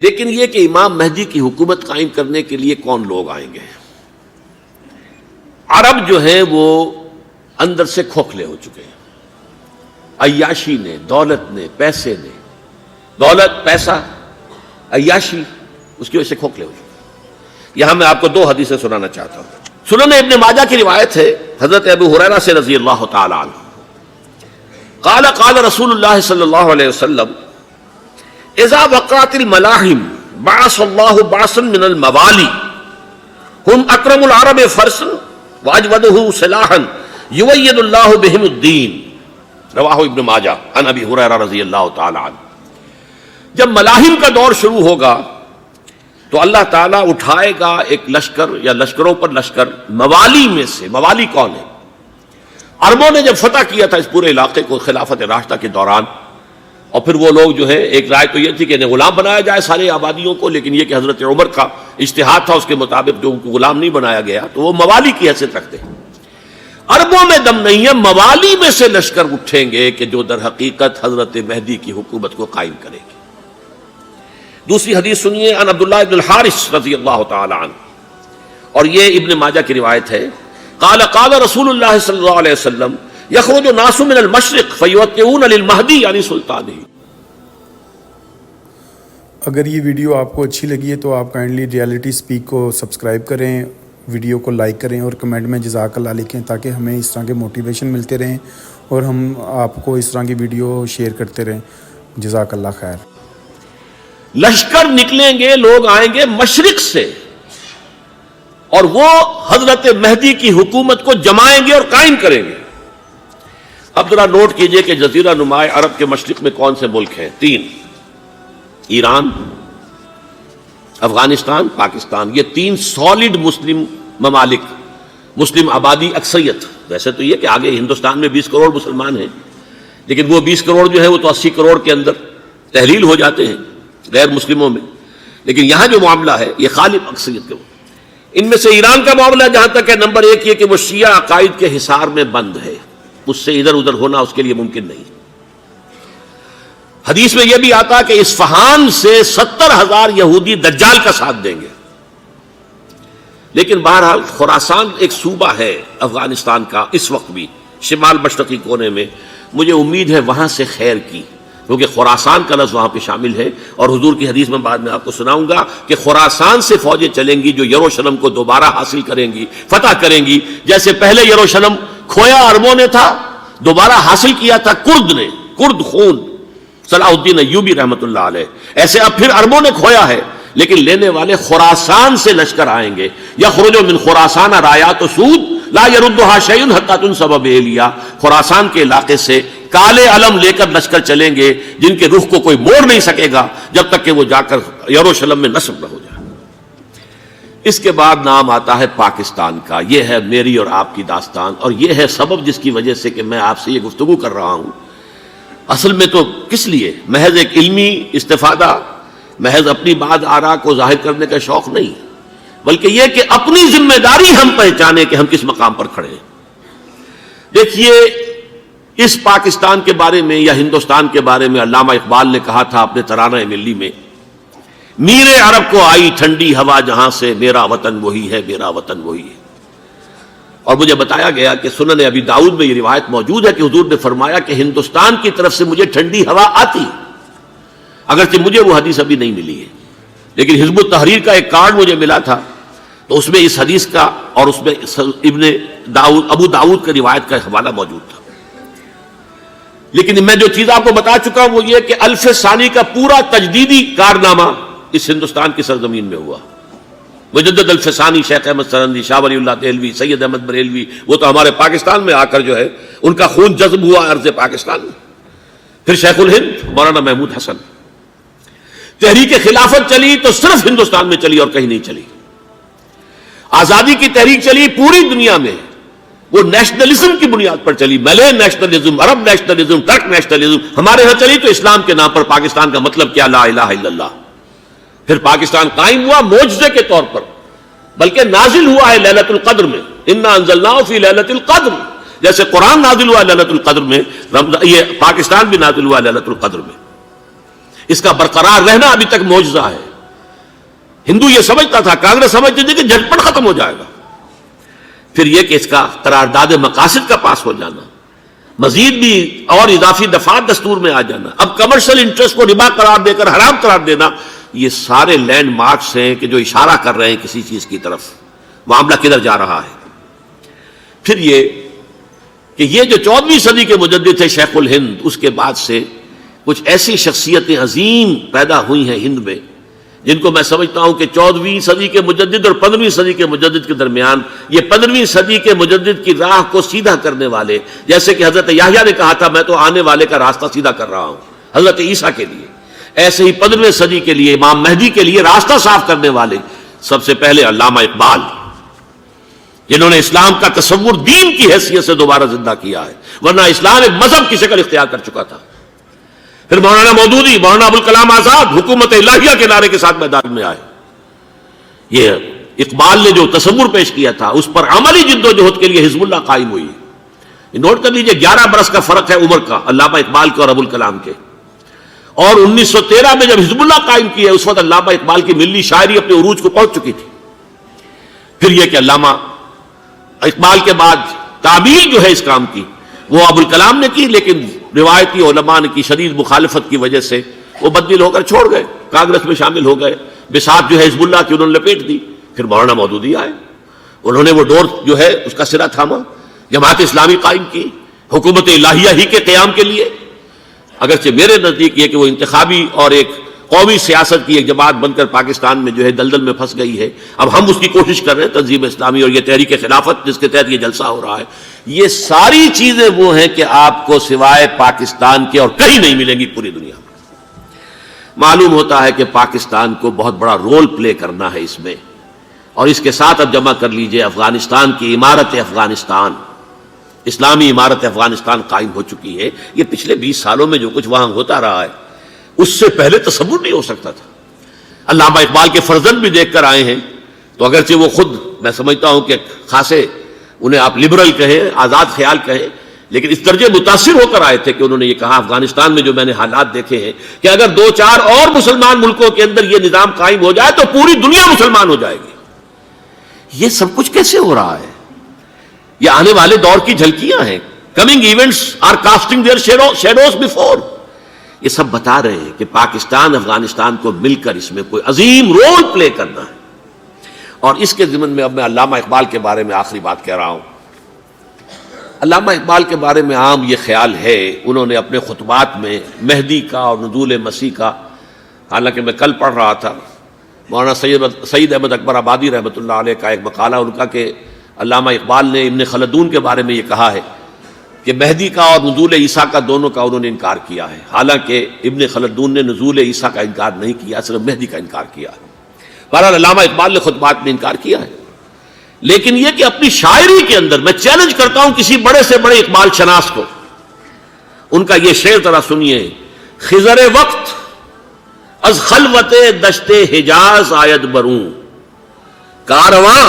لیکن یہ کہ امام مہدی کی حکومت قائم کرنے کے لیے کون لوگ آئیں گے؟ عرب جو ہیں وہ اندر سے کھوکھلے ہو چکے ہیں، عیاشی نے، دولت نے، پیسے نے، دولت، پیسہ، عیاشی، اس کی وجہ سے کھوکھلے ہو چکے ہیں۔ یہاں میں آپ کو دو حدیثیں سنانا چاہتا ہوں۔ سنن ابن ماجہ کی روایت ہے حضرت ابو ہریرہ سے رضی اللہ تعالی عنہ، قال قال رسول اللہ صلی اللہ علیہ وسلم اذا وقعت الملاحم بعث اللہ بعثا من الموالی ہم اکرم العرب فرسا واجودہ سلاحا یوید اللہ بہم الدین، رواہ ابن ماجہ عن ابی ہریرہ رضی اللہ تعالی عنہ۔ جب ملاحم کا دور شروع ہوگا تو اللہ تعالیٰ اٹھائے گا ایک لشکر یا لشکروں پر لشکر موالی میں سے۔ موالی کون ہے؟ عربوں نے جب فتح کیا تھا اس پورے علاقے کو خلافت راشدہ کے دوران، اور پھر وہ لوگ جو ہے، ایک رائے تو یہ تھی کہ انہیں غلام بنایا جائے سارے آبادیوں کو، لیکن یہ کہ حضرت عمر کا اجتہاد تھا، اس کے مطابق جو ان کو غلام نہیں بنایا گیا تو وہ موالی کی حیثیت رکھتے ہیں۔ عربوں میں دم نہیں ہے، موالی میں سے لشکر اٹھیں گے کہ جو در حقیقت حضرت مہدی کی حکومت کو قائم کرے گی۔ دوسری حدیث سنیے، عن عبداللہ ابن الحارث رضی اللہ تعالی عنہ، اور یہ ابن ماجہ کی روایت ہے، قال قال رسول اللہ صلی اللہ علیہ وسلم یخرج الناس من المشرق فیوطئون للمہدی یعنی سلطانہ۔ اگر یہ ویڈیو آپ کو اچھی لگی ہے تو آپ کائنڈلی ریالٹی سپیک کو سبسکرائب کریں، ویڈیو کو لائک کریں اور کمنٹ میں جزاک اللہ لکھیں، تاکہ ہمیں اس طرح کے موٹیویشن ملتے رہیں اور ہم آپ کو اس طرح کی ویڈیو شیئر کرتے رہیں۔ جزاک اللہ خیر۔ لشکر نکلیں گے، لوگ آئیں گے مشرق سے، اور وہ حضرت مہدی کی حکومت کو جمائیں گے اور قائم کریں گے۔ اب ذرا نوٹ کیجئے کہ جزیرہ نما عرب کے مشرق میں کون سے ملک ہیں؟ تین: ایران، افغانستان، پاکستان۔ یہ تین سالڈ مسلم ممالک، مسلم آبادی اکثریت۔ ویسے تو یہ کہ آگے ہندوستان میں 20 کروڑ مسلمان ہیں، لیکن وہ 20 کروڑ جو ہے وہ تو 80 کروڑ کے اندر تحلیل ہو جاتے ہیں غیر مسلموں میں، لیکن یہاں جو معاملہ ہے یہ غالب اکثریت کے۔ ان میں سے ایران کا معاملہ جہاں تک ہے، نمبر 1 یہ کہ وہ شیعہ عقائد کے حصار میں بند ہے، اس سے ادھر ادھر ہونا اس کے لیے ممکن نہیں۔ حدیث میں یہ بھی آتا کہ اصفہان سے 70,000 یہودی دجال کا ساتھ دیں گے۔ لیکن بہرحال خراسان ایک صوبہ ہے افغانستان کا اس وقت بھی شمال مشرقی کونے میں، مجھے امید ہے وہاں سے خیر کی، کیونکہ خراسان کا لفظ وہاں پہ شامل ہے، اور حضور کی حدیث میں بعد میں آپ کو سناؤں گا کہ خراسان سے فوجیں چلیں گی جو یروشلم کو دوبارہ حاصل کریں گی، فتح کریں گی۔ جیسے پہلے یروشلم کھویا عربوں نے تھا، دوبارہ حاصل کیا تھا کرد نے، کرد خون صلاح الدین ایوبی رحمۃ اللہ علیہ، ایسے اب پھر عربوں نے کھویا ہے، لیکن لینے والے خراسان سے لشکر آئیں گے۔ یخرج من خراسان رایات سود لا یردھا شیء حتی تنصب بإیلیا۔ خراسان کے علاقے سے کالے علم لے کر لشکر چلیں گے جن کے رخ کو کوئی موڑ نہیں سکے گا جب تک کہ وہ جا کر یروشلم میں نصب نہ ہو جائے۔ اس کے بعد نام آتا ہے پاکستان کا۔ یہ ہے میری اور آپ کی داستان، اور یہ ہے سبب جس کی وجہ سے کہ میں آپ سے یہ گفتگو کر رہا ہوں۔ اصل میں تو کس لیے؟ محض ایک علمی استفادہ، محض اپنی بات آراء کو ظاہر کرنے کا شوق نہیں، بلکہ یہ کہ اپنی ذمہ داری ہم پہچانے کہ ہم کس مقام پر کھڑے ہیں۔ دیکھیے، اس پاکستان کے بارے میں یا ہندوستان کے بارے میں علامہ اقبال نے کہا تھا اپنے ترانہ ملی میں، میرے عرب کو آئی ٹھنڈی ہوا جہاں سے، میرا وطن وہی ہے، میرا وطن وہی ہے۔ اور مجھے بتایا گیا کہ سنن ابی داؤد میں یہ روایت موجود ہے کہ حضور نے فرمایا کہ ہندوستان کی طرف سے مجھے ٹھنڈی ہوا آتی، اگرچہ مجھے وہ حدیث ابھی نہیں ملی ہے، لیکن حزب التحریر کا ایک کارڈ مجھے ملا تھا، تو اس میں اس حدیث کا اور اس میں ابو داؤد کا روایت کا حوالہ موجود تھا۔ لیکن میں جو چیز آپ کو بتا چکا ہوں وہ یہ کہ الف ثانی کا پورا تجدیدی کارنامہ اس ہندوستان کی سرزمین میں ہوا۔ مجدد الف ثانی شیخ احمد سرندی، شاہ ولی اللہ دہلوی، سید احمد بریلوی، وہ تو ہمارے پاکستان میں آ کر جو ہے ان کا خون جذب ہوا ارض پاکستان میں۔ پھر شیخ الہند مولانا محمود حسن۔ تحریک خلافت چلی تو صرف ہندوستان میں چلی اور کہیں نہیں چلی۔ آزادی کی تحریک چلی پوری دنیا میں، وہ نیشنلزم کی بنیاد پر چلی، ملے نیشنلزم، عرب نیشنلزم، ترک نیشنلزم۔ ہمارے ہاں چلی تو اسلام کے نام پر پاکستان کا مطلب کیا؟ لا الہ الا اللہ۔ پھر پاکستان قائم ہوا معجزے کے طور پر، بلکہ نازل ہوا ہے لیلۃ القدر میں، انا انزلناہ فی لیلۃ القدر۔ جیسے قرآن نازل ہوا لیلۃ القدر میں، یہ پاکستان بھی نازل ہوا لیلۃ القدر میں۔ اس کا برقرار رہنا ابھی تک معجزہ ہے۔ ہندو یہ سمجھتا تھا، کانگریس سمجھتی تھی کہ جھٹپٹ ختم ہو جائے گا. پھر یہ کہ اس کا قرارداد مقاصد کا پاس ہو جانا، مزید بھی اور اضافی دفعات دستور میں آ جانا، اب کمرشل انٹرسٹ کو ربا قرار دے کر حرام قرار دینا، یہ سارے لینڈ مارکس ہیں کہ جو اشارہ کر رہے ہیں کسی چیز کی طرف، معاملہ کدھر جا رہا ہے. پھر یہ کہ یہ جو 14ویں صدی کے مجدد تھے شیخ الہند، اس کے بعد سے کچھ ایسی شخصیتیں عظیم پیدا ہوئی ہیں ہند میں، جن کو میں سمجھتا ہوں کہ 14ویں صدی کے مجدد اور 15ویں صدی کے مجدد کے درمیان یہ 15ویں صدی کے مجدد کی راہ کو سیدھا کرنے والے، جیسے کہ حضرت یحییٰ نے کہا تھا میں تو آنے والے کا راستہ سیدھا کر رہا ہوں حضرت عیسیٰ کے لیے، ایسے ہی 15ویں صدی کے لیے امام مہدی کے لیے راستہ صاف کرنے والے سب سے پہلے علامہ اقبال، جنہوں نے اسلام کا تصور دین کی حیثیت سے دوبارہ زندہ کیا ہے، ورنہ اسلام ایک مذہب کی شکل اختیار کر چکا تھا. پھر مولانا مودودی، مولانا ابوالکلام آزاد حکومت الہیہ کے نعرے کے ساتھ میدان میں آئے. یہ اقبال نے جو تصور پیش کیا تھا اس پر عملی جد و جہد کے لیے حزب اللہ قائم ہوئی. نوٹ کر لیجئے 11 برس کا فرق ہے عمر کا علامہ اقبال کے اور ابوالکلام کے. اور 1913 میں جب حزب اللہ قائم کی ہے اس وقت علامہ اقبال کی ملی شاعری اپنے عروج کو پہنچ چکی تھی. پھر یہ کہ علامہ اقبال کے بعد تعبیر جو ہے اس کام کی وہ ابوالکلام نے کی، لیکن روایتی علماء کی شدید مخالفت کی وجہ سے وہ بددل ہو کر چھوڑ گئے، کانگریس میں شامل ہو گئے، بساط جو ہے حزب اللہ کی انہوں نے لپیٹ دی. پھر مولانا مودودی آئے، انہوں نے وہ ڈور جو ہے اس کا سرا تھاما، جماعت اسلامی قائم کی حکومت الہیہ ہی کے قیام کے لیے. اگرچہ میرے نزدیک یہ کہ وہ انتخابی اور ایک قومی سیاست کی ایک جماعت بن کر پاکستان میں جو ہے دلدل میں پھنس گئی ہے، اب ہم اس کی کوشش کر رہے ہیں تنظیم اسلامی اور یہ تحریک خلافت جس کے تحت یہ جلسہ ہو رہا ہے. یہ ساری چیزیں وہ ہیں کہ آپ کو سوائے پاکستان کے اور کہیں نہیں ملیں گی پوری دنیا میں. معلوم ہوتا ہے کہ پاکستان کو بہت بڑا رول پلے کرنا ہے اس میں، اور اس کے ساتھ اب جمع کر لیجئے افغانستان کی عمارت افغانستان، اسلامی عمارت افغانستان قائم ہو چکی ہے. یہ پچھلے 20 سالوں میں جو کچھ وہاں ہوتا رہا ہے اس سے پہلے تصور نہیں ہو سکتا تھا. علامہ اقبال کے فرزند بھی دیکھ کر آئے ہیں، تو اگرچہ وہ خود میں سمجھتا ہوں کہ خاصے انہیں آپ لبرل کہیں، آزاد خیال کہیں، لیکن اس درجے متاثر ہو کر آئے تھے کہ انہوں نے یہ کہا افغانستان میں جو میں نے حالات دیکھے ہیں کہ اگر 2-4 اور مسلمان ملکوں کے اندر یہ نظام قائم ہو جائے تو پوری دنیا مسلمان ہو جائے گی. یہ سب کچھ کیسے ہو رہا ہے؟ یہ آنے والے دور کی جھلکیاں ہیں. Coming events are casting their shadows before. یہ سب بتا رہے ہیں کہ پاکستان افغانستان کو مل کر اس میں کوئی عظیم رول پلے کرنا ہے. اور اس کے ضمن میں اب میں علامہ اقبال کے بارے میں آخری بات کہہ رہا ہوں. علامہ اقبال کے بارے میں عام یہ خیال ہے، انہوں نے اپنے خطبات میں مہدی کا اور نزول مسیح کا، حالانکہ میں کل پڑھ رہا تھا مولانا سید احمد اکبر آبادی رحمۃ اللہ علیہ کا ایک مقالہ ان کا کہ علامہ اقبال نے ابن خلدون کے بارے میں یہ کہا ہے کہ مہدی کا اور نزول عیسیٰ کا دونوں کا انہوں نے انکار کیا ہے. حالانکہ ابن خلدون نے نزول عیسیٰ کا انکار نہیں کیا، صرف مہدی کا انکار کیا ہے. بہرحال علامہ اقبال نے خطبات میں انکار کیا ہے. لیکن یہ کہ اپنی شاعری کے اندر میں چیلنج کرتا ہوں کسی بڑے سے بڑے اقبال شناس کو، ان کا یہ شعر ذرا سنیے. خضر وقت از خلوت دشت حجاز آید بروں، کارواں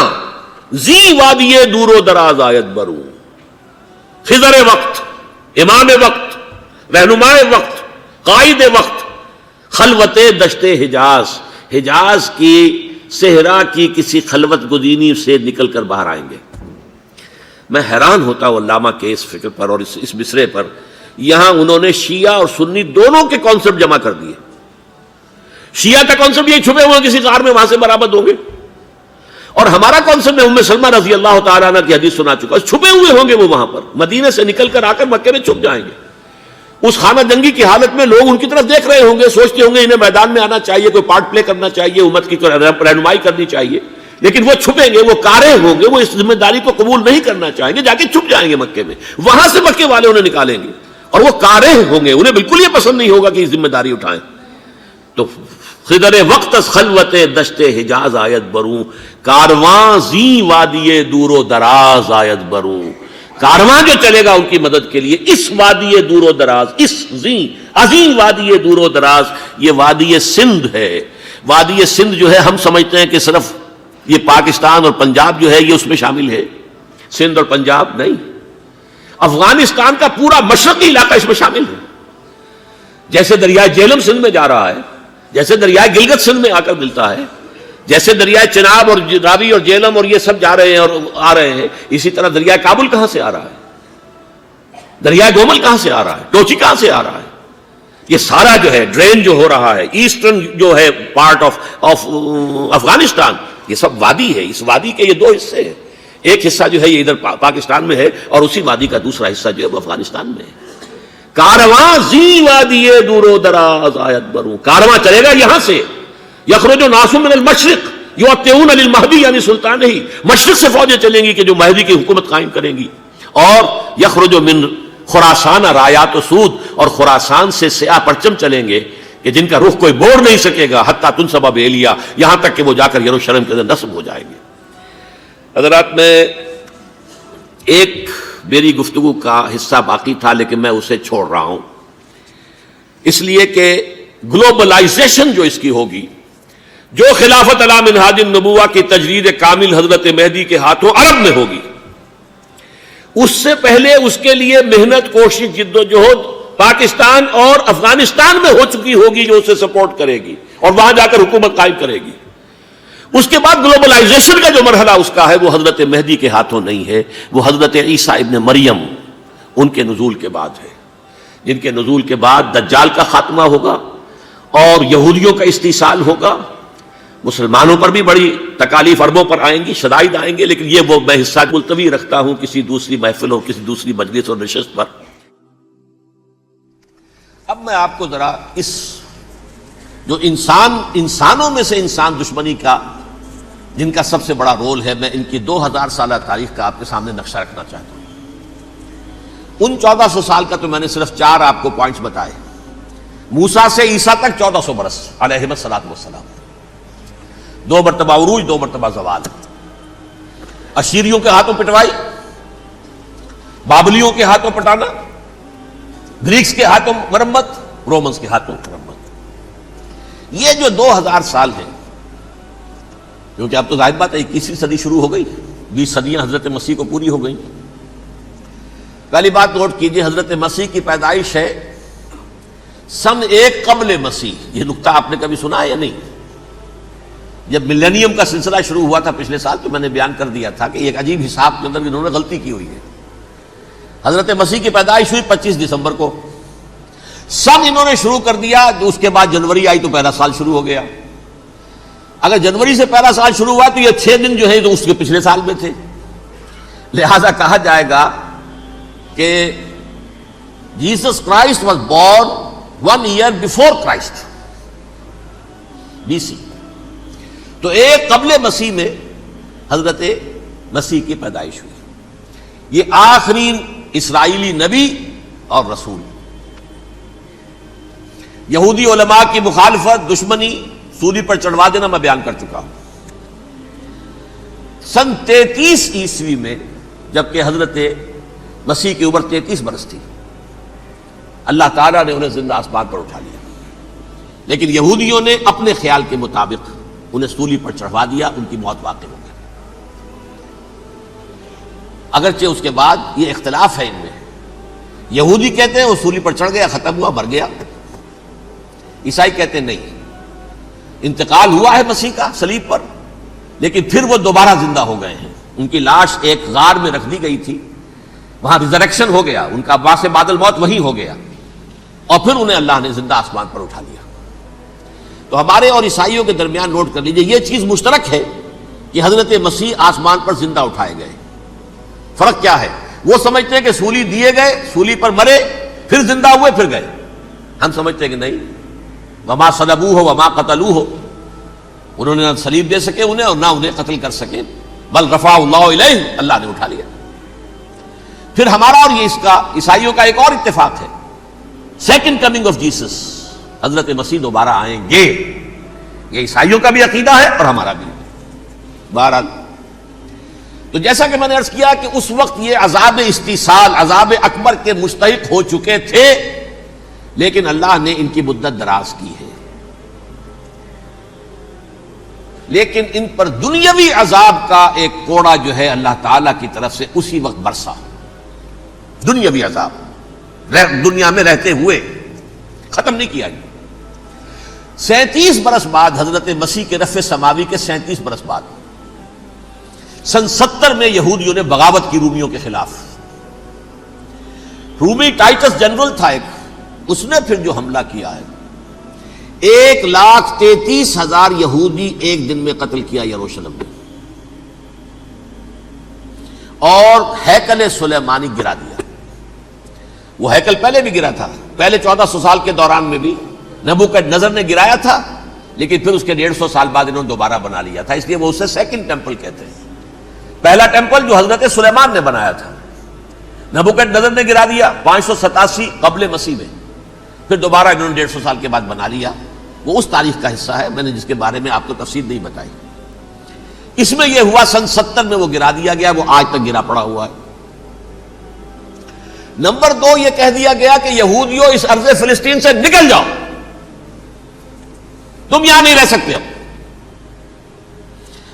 زی وادی دور و دراز آید بروں. خضر وقت، امام وقت، رہنمائے وقت، قائد وقت، خلوت دشت حجاز، حجاز کی صحرا کی کسی خلوت گزینی سے نکل کر باہر آئیں گے. میں حیران ہوتا ہوں علامہ کے اس فکر پر اور اس مصرے پر. یہاں انہوں نے شیعہ اور سنی دونوں کے کانسیپٹ جمع کر دیے. شیعہ کا کانسیپٹ یہ چھپے ہوئے کسی غار میں وہاں سے برآمد ہوں گے، اور ہمارا کانسیپٹ ام سلمہ رضی اللہ تعالیٰ عنہ کی حدیث سنا چکا، چھپے ہوئے ہوں گے وہ وہاں پر، مدینے سے نکل کر آ کر مکے میں چھپ جائیں گے. اس خانہ جنگی کی حالت میں لوگ ان کی طرف دیکھ رہے ہوں گے، سوچتے ہوں گے انہیں میدان میں آنا چاہیے، کوئی پارٹ پلے کرنا چاہیے، امت کی رہنمائی کرنی چاہیے. لیکن وہ چھپیں گے، وہ کارے ہوں گے، وہ اس ذمہ داری کو قبول نہیں کرنا چاہیں گے، جا کے چھپ جائیں گے مکے میں. وہاں سے مکے والے انہیں نکالیں گے اور وہ کارے ہوں گے، انہیں بالکل یہ پسند نہیں ہوگا کہ یہ ذمہ داری اٹھائیں. تو خضر وقت از خلوت دشت حجاز آیت بروں، کارواں زی وادی دور و دراز آیت بروں. کارواں جو چلے گا ان کی مدد کے لیے اس وادی دور و دراز، اس عظیم وادی دور و دراز، یہ وادی سندھ ہے. وادی سندھ جو ہے ہم سمجھتے ہیں کہ صرف یہ پاکستان اور پنجاب جو ہے یہ اس میں شامل ہے. سندھ اور پنجاب نہیں، افغانستان کا پورا مشرقی علاقہ اس میں شامل ہے. جیسے دریائے جہلم سندھ میں جا رہا ہے، جیسے دریائے گلگت سندھ میں آ کر ملتا ہے، جیسے دریائے چناب اور راوی اور جہلم اور یہ سب جا رہے ہیں اور آ رہے ہیں، اسی طرح دریائے کابل کہاں سے آ رہا ہے، دریائے گومل کہاں سے آ رہا ہے، ٹوچی کہاں سے آ رہا ہے، یہ سارا جو ہے ڈرین جو ہو رہا ہے ایسٹرن جو ہے پارٹ آف افغانستان، یہ سب وادی ہے، اس وادی کے یہ دو حصے ہیں، ایک حصہ جو ہے یہ ادھر پاکستان میں ہے اور اسی وادی کا دوسرا حصہ جو ہے وہ افغانستان میں ہے۔ کارواں زی وادی دور و دراز آیت بروں، کارواں چلے گا یہاں سے، یخرج الناس من المشرق یؤتون للمہدی یعنی سلطان ہی، مشرق سے فوجیں چلیں گی کہ جو مہدی کی حکومت قائم کریں گی، اور یخرج من خراسان رایات و سود، اور خراسان سے سیاہ پرچم چلیں گے کہ جن کا رخ کوئی موڑ نہیں سکے گا، حتیٰ تنصب بیلیا، یہاں تک کہ وہ جا کر یروشلم کے اندر نصب ہو جائیں گے۔ حضرات، میں ایک میری گفتگو کا حصہ باقی تھا لیکن میں اسے چھوڑ رہا ہوں، اس لیے کہ گلوبلائزیشن جو اس کی ہوگی، جو خلافت علی منہاج النبوہ کی تجرید کامل حضرت مہدی کے ہاتھوں عرب میں ہوگی، اس سے پہلے اس کے لیے محنت، کوشش، جد و جہد پاکستان اور افغانستان میں ہو چکی ہوگی جو اسے سپورٹ کرے گی اور وہاں جا کر حکومت قائم کرے گی۔ اس کے بعد گلوبلائزیشن کا جو مرحلہ اس کا ہے وہ حضرت مہدی کے ہاتھوں نہیں ہے، وہ حضرت عیسیٰ ابن مریم ان کے نزول کے بعد ہے، جن کے نزول کے بعد دجال کا خاتمہ ہوگا اور یہودیوں کا استحصال ہوگا، مسلمانوں پر بھی بڑی تکالیف اربوں پر آئیں گی، شدائد آئیں گے، لیکن یہ وہ میں حصہ ملتوی رکھتا ہوں کسی دوسری محفل اور کسی دوسری مجلس اور نشست پر۔ اب میں آپ کو ذرا اس جو انسانوں میں سے انسان دشمنی کا جن کا سب سے بڑا رول ہے، میں ان کی 2000 سالہ تاریخ کا آپ کے سامنے نقشہ رکھنا چاہتا ہوں۔ ان 1400 سال کا تو میں نے صرف 4 آپ کو پوائنٹس بتائے۔ موسیٰ سے عیسیٰ تک 1400 برس علیہم الصلوۃ والسلام، 2 مرتبہ عروج، 2 مرتبہ زوال، اشیریوں کے ہاتھوں پٹوائی، بابلیوں کے ہاتھوں پٹانا، گریکس کے ہاتھوں مرمت، رومنس کے ہاتھوں مرمت۔ یہ جو 2000 سال ہیں، کیونکہ اب تو ظاہر بات ہے 21ویں صدی شروع ہو گئی، 20 صدیاں حضرت مسیح کو پوری ہو گئی۔ پہلی بات نوٹ کیجئے، حضرت مسیح کی پیدائش ہے سن 1 قبل مسیح۔ یہ نقطہ آپ نے کبھی سنا ہے یا نہیں؟ جب ملینیم کا سلسلہ شروع ہوا تھا پچھلے سال تو میں نے بیان کر دیا تھا کہ ایک عجیب حساب کے اندر انہوں نے غلطی کی ہوئی ہے۔ حضرت مسیح کی پیدائش ہوئی 25 دسمبر کو، سن انہوں نے شروع کر دیا، اس کے بعد جنوری آئی تو پہلا سال شروع ہو گیا۔ اگر جنوری سے پہلا سال شروع ہوا تو یہ 6 دن جو ہے تو اس کے پچھلے سال میں تھے، لہذا کہا جائے گا کہ Jesus Christ was born 1 year before Christ BC۔ تو 1 قبل مسیح میں حضرت مسیح کی پیدائش ہوئی۔ یہ آخری اسرائیلی نبی اور رسول۔ یہودی علماء کی مخالفت، دشمنی، سولی پر چڑھوا دینا میں بیان کر چکا ہوں۔ سن 33 عیسوی میں جبکہ حضرت مسیح کی عمر 33 برس تھی، اللہ تعالیٰ نے انہیں زندہ آسمان پر اٹھا لیا، لیکن یہودیوں نے اپنے خیال کے مطابق انہیں سولی پر چڑھوا دیا، ان کی موت واقع ہو گئی۔ اگرچہ اس کے بعد یہ اختلاف ہے ان میں، یہودی کہتے ہیں وہ سولی پر چڑھ گیا، ختم ہوا، مر گیا، عیسائی کہتے ہیں نہیں، انتقال ہوا ہے مسیح کا صلیب پر، لیکن پھر وہ دوبارہ زندہ ہو گئے ہیں۔ ان کی لاش ایک غار میں رکھ دی گئی تھی، وہاں ریزریکشن ہو گیا، ان کا باعث بعد الموت وہیں ہو گیا، اور پھر انہیں اللہ نے زندہ آسمان پر اٹھا لیا۔ تو ہمارے اور عیسائیوں کے درمیان نوٹ کر لیجئے، یہ چیز مشترک ہے کہ حضرت مسیح آسمان پر زندہ اٹھائے گئے۔ فرق کیا ہے؟ وہ سمجھتے ہیں کہ سولی دیے گئے، سولی پر مرے، پھر زندہ ہوئے، پھر گئے۔ ہم سمجھتے ہیں کہ نہیں، وما صلبوہ وما قتلوہ، انہوں نے نہ صلیب دے سکے انہیں اور نہ انہیں قتل کر سکے، بل رفع اللہ الیہ، اللہ نے اٹھا لیا۔ پھر ہمارا اور یہ اس کا عیسائیوں کا ایک اور اتفاق ہے، سیکنڈ کمنگ آف جیسس، حضرت مسیح دوبارہ آئیں گے، یہ عیسائیوں کا بھی عقیدہ ہے اور ہمارا بھی۔ بہرحال تو جیسا کہ میں نے عرض کیا کہ اس وقت یہ عذاب استیصال، عذاب اکبر کے مستحق ہو چکے تھے، لیکن اللہ نے ان کی مدت دراز کی ہے، لیکن ان پر دنیاوی عذاب کا ایک کوڑا جو ہے اللہ تعالیٰ کی طرف سے اسی وقت برسا، دنیاوی عذاب دنیا میں رہتے ہوئے ختم نہیں کیا گیا۔ 37 برس بعد حضرت مسیح کے رفع سماوی کے 37 برس بعد سن 70 میں یہودیوں نے بغاوت کی رومیوں کے خلاف. رومی ٹائٹس جنرل تھا ایک, اس نے پھر جو حملہ کیا ہے 1,33,000 یہودی ایک دن میں قتل کیا یروشلم میں, اور ہیکل سلیمانی گرا دیا. وہ ہیکل پہلے بھی گرا تھا, پہلے 1400 سال کے دوران میں بھی نبوکدنضر نے گرایا تھا, لیکن پھر اس کے 150 سال بعد انہوں نے دوبارہ بنا لیا تھا, اس لیے وہ اسے سیکنڈ ٹیمپل کہتے ہیں. پہلا ٹیمپل جو حضرت سلیمان نے بنایا تھا نبوکدنضر نے گرا دیا 587 قبل مسیح میں, پھر دوبارہ انہوں نے 150 سال کے بعد بنا لیا. وہ اس تاریخ کا حصہ ہے میں نے جس کے بارے میں آپ کو تفصیل نہیں بتائی. اس میں یہ ہوا سن 70 میں وہ گرا دیا گیا, وہ آج تک گرا پڑا ہوا ہے. نمبر 2 یہ کہہ دیا گیا کہ یہودیوں اس ارض فلسطین سے نکل جاؤ, تم یہاں نہیں رہ سکتے ہو.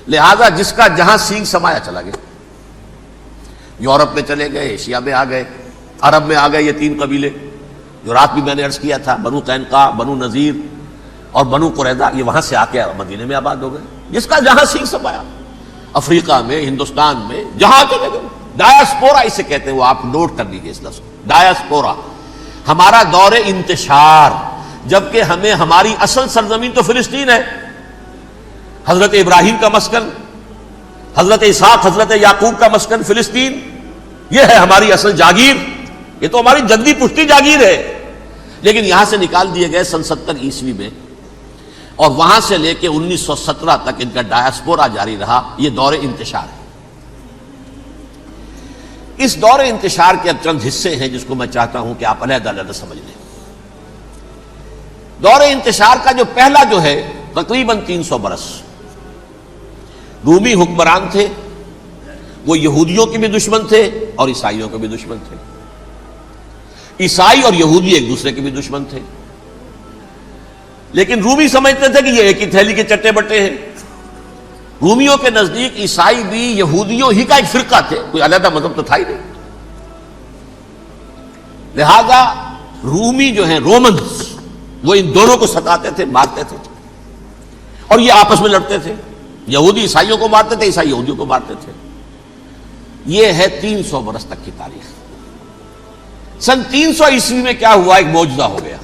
لہذا جس کا جہاں سینگ سمایا چلا گیا, یورپ میں چلے گئے, ایشیا میں آ گئے, عرب میں آ گئے. یہ 3 قبیلے جو رات بھی میں نے عرض کیا تھا, بنو قینقاع, بنو نذیر اور بنو قریظہ, یہ وہاں سے آ کے مدینے میں آباد ہو گئے. جس کا جہاں سینگ سمایا, افریقہ میں, ہندوستان میں, جہاں چلے گئے. ڈایاسپورا اسے کہتے ہیں, وہ آپ نوٹ کر لیجیے اس لفظ کو, ڈایاسپورا. ہمارا دور انتشار, جبکہ ہمیں ہماری اصل سرزمین تو فلسطین ہے, حضرت ابراہیم کا مسکن, حضرت اسحاق حضرت یعقوب کا مسکن فلسطین, یہ ہے ہماری اصل جاگیر, یہ تو ہماری جدی پشتی جاگیر ہے. لیکن یہاں سے نکال دیے گئے سن 70 عیسوی میں, اور وہاں سے لے کے 1917 تک ان کا ڈایاسپورا جاری رہا. یہ دور انتشار ہے. اس دور انتشار کے اب چند حصے ہیں جس کو میں چاہتا ہوں کہ آپ علیحدہ علیحدہ سمجھ لیں. دور انتشار کا جو پہلا جو ہے تقریباً 300 برس رومی حکمران تھے, وہ یہودیوں کے بھی دشمن تھے اور عیسائیوں کے بھی دشمن تھے. عیسائی اور یہودی ایک دوسرے کے بھی دشمن تھے, لیکن رومی سمجھتے تھے کہ یہ ایک ہی تھیلی کے چٹے بٹے ہیں. رومیوں کے نزدیک عیسائی بھی یہودیوں ہی کا ایک فرقہ تھے, کوئی علیحدہ مذہب تو تھا ہی نہیں. لہذا رومی جو ہیں رومنز, وہ ان دونوں کو ستاتے تھے, مارتے تھے, اور یہ آپس میں لڑتے تھے. یہودی عیسائیوں کو مارتے تھے, عیسائی یہودیوں کو مارتے تھے. یہ ہے 300 برس تک کی تاریخ. سن 300 عیسوی میں کیا ہوا, ایک معجزہ ہو گیا.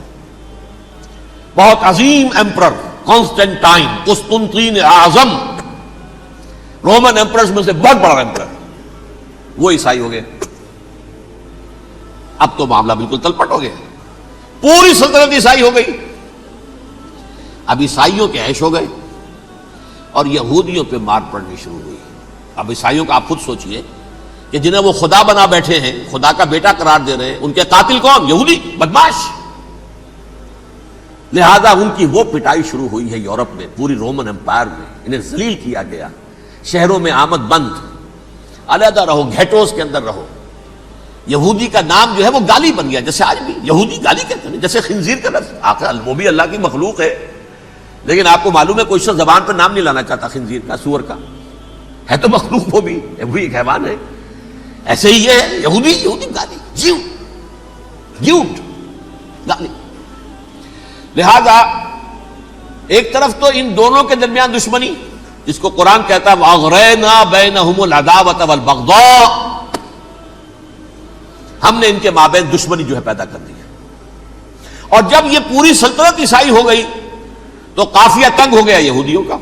بہت عظیم ایمپرر کانسٹینٹائن, قسطنطین اعظم, رومن ایمپررز میں سے بہت بڑا ایمپرر, وہ عیسائی ہو گئے. اب تو معاملہ بالکل تلپٹ ہو گیا, پوری سلطنت عیسائی ہو گئی. اب عیسائیوں کے عیش ہو گئے اور یہودیوں پہ مار پڑنی شروع ہوئی. اب عیسائیوں کا آپ خود سوچئے کہ جنہیں وہ خدا بنا بیٹھے ہیں, خدا کا بیٹا قرار دے رہے ہیں, ان کے قاتل کون؟ یہودی بدماش. لہذا ان کی وہ پٹائی شروع ہوئی ہے یورپ میں, پوری رومن امپائر میں. انہیں ذلیل کیا گیا, شہروں میں آمد بند, علیحدہ رہو, گھیٹوز کے اندر رہو. یہودی کا نام جو ہے وہ گالی بن گیا, جیسے آج بھی یہودی گالی کہتے ہیں, جیسے خنزیر کا لفظ. آخر وہ بھی اللہ کی مخلوق ہے, لیکن آپ کو معلوم ہے کوئی شخص زبان پہ نام نہیں لانا چاہتا خنزیر کا, سور کا. ہے تو مخلوق, وہ بھی ایک حیوان ہے. ایسے ہی یہ ہے یہودی, یہودی گالی, جیوٹ گالی. لہذا ایک طرف تو ان دونوں کے درمیان دشمنی, جس کو قرآن کہتا ہے وَأَغْرَيْنَا بَيْنَهُمُ الْعَدَاوَةَ وَالْبَغْضَاءَ, ہم نے ان کے مابین دشمنی جو ہے پیدا کر دی. اور جب یہ پوری سلطنت عیسائی ہو گئی تو قافیہ تنگ ہو گیا یہودیوں کا.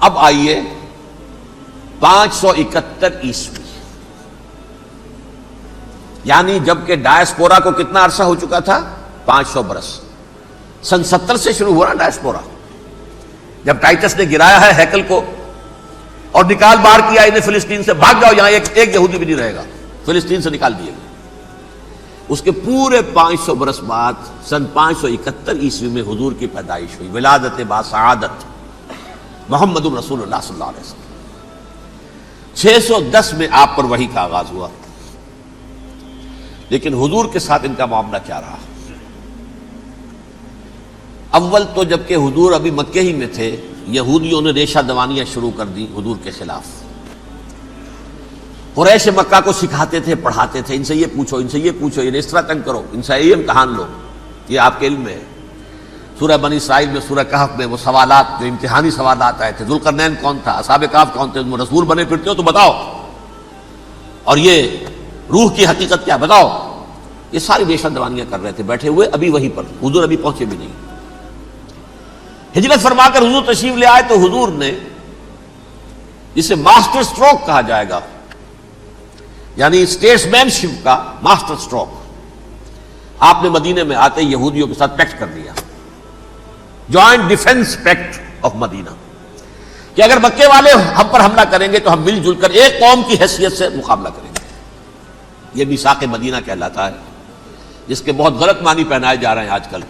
اب آئیے 571 عیسوی, یعنی جبکہ ڈایاسپورا کو کتنا عرصہ ہو چکا تھا, 500 برس. سن 70 سے شروع ہوا نا ڈایاسپورا, جب ٹائٹس نے گرایا ہے ہیکل کو اور نکال باہر کیا انہیں فلسطین سے, بھاگ جاؤ یہاں ایک یہودی بھی نہیں رہے گا, فلسطین سے نکال دیے گئے. اس کے پورے 500 برس بعد سن 571 عیسوی میں حضور کی پیدائش ہوئی, ولادت با سعادت محمد رسول اللہ صلی اللہ علیہ وسلم. 610 میں آپ پر وحی کا آغاز ہوا. لیکن حضور کے ساتھ ان کا معاملہ کیا رہا؟ اول تو جبکہ حضور ابھی مکے ہی میں تھے, یہودیوں نے ریشہ دوانیاں شروع کر دی حضور کے خلاف. قریش مکہ کو سکھاتے تھے, پڑھاتے تھے, ان سے یہ پوچھو, ان سے یہ پوچھو, انہیں اس طرح تنگ کرو, ان سے یہ امتحان لو. یہ آپ کے علم میں ہے۔ سورہ بنی اسرائیل میں، سورہ کہف میں وہ سوالات، جو امتحانی سوالات آئے تھے، ذوالقرنین کون تھا، اصحاب کہف کون تھے، تم رسول بنے پھرتے ہو تو بتاؤ، اور یہ روح کی حقیقت کیا بتاؤ۔ یہ ساری ریشہ دوانیاں کر رہے تھے بیٹھے ہوئے ابھی وہیں پر، حضور ابھی پہنچے بھی نہیں۔ ہجرت فرما کر حضور تشریف لے آئے تو حضور نے جسے ماسٹر سٹروک کہا جائے گا، یعنی اسٹیٹس مین شپ کا ماسٹر سٹروک، آپ نے مدینے میں آتے یہودیوں کے ساتھ پیکٹ کر دیا، جوائنٹ ڈیفنس پیکٹ آف مدینہ، کہ اگر مکے والے ہم پر حملہ کریں گے تو ہم مل جل کر ایک قوم کی حیثیت سے مقابلہ کریں گے۔ یہ میثاق مدینہ کہلاتا ہے، جس کے بہت غلط معنی پہنائے جا رہے ہیں آج کل۔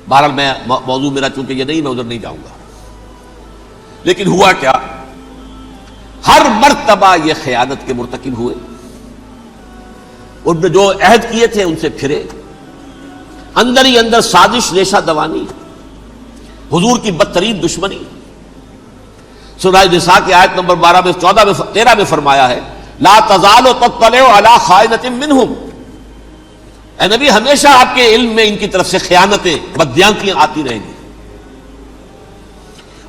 بہرحال میں موضوع میرا چونکہ یہ نہیں، میں ادھر نہیں جاؤں گا، لیکن ہوا کیا، ہر مرتبہ یہ خیانت کے مرتکب ہوئے، ان نے جو عہد کیے تھے ان سے پھرے، اندر ہی اندر سازش، ریشہ دوانی، حضور کی بدترین دشمنی۔ سورہ نساء کی آیت نمبر 12 میں 14 میں 13 میں فرمایا ہے، لا تزال تطلع علی خائنۃ منہم، اے نبی ہمیشہ آپ کے علم میں ان کی طرف سے خیانتیں، بددیانتیاں آتی رہیں گی،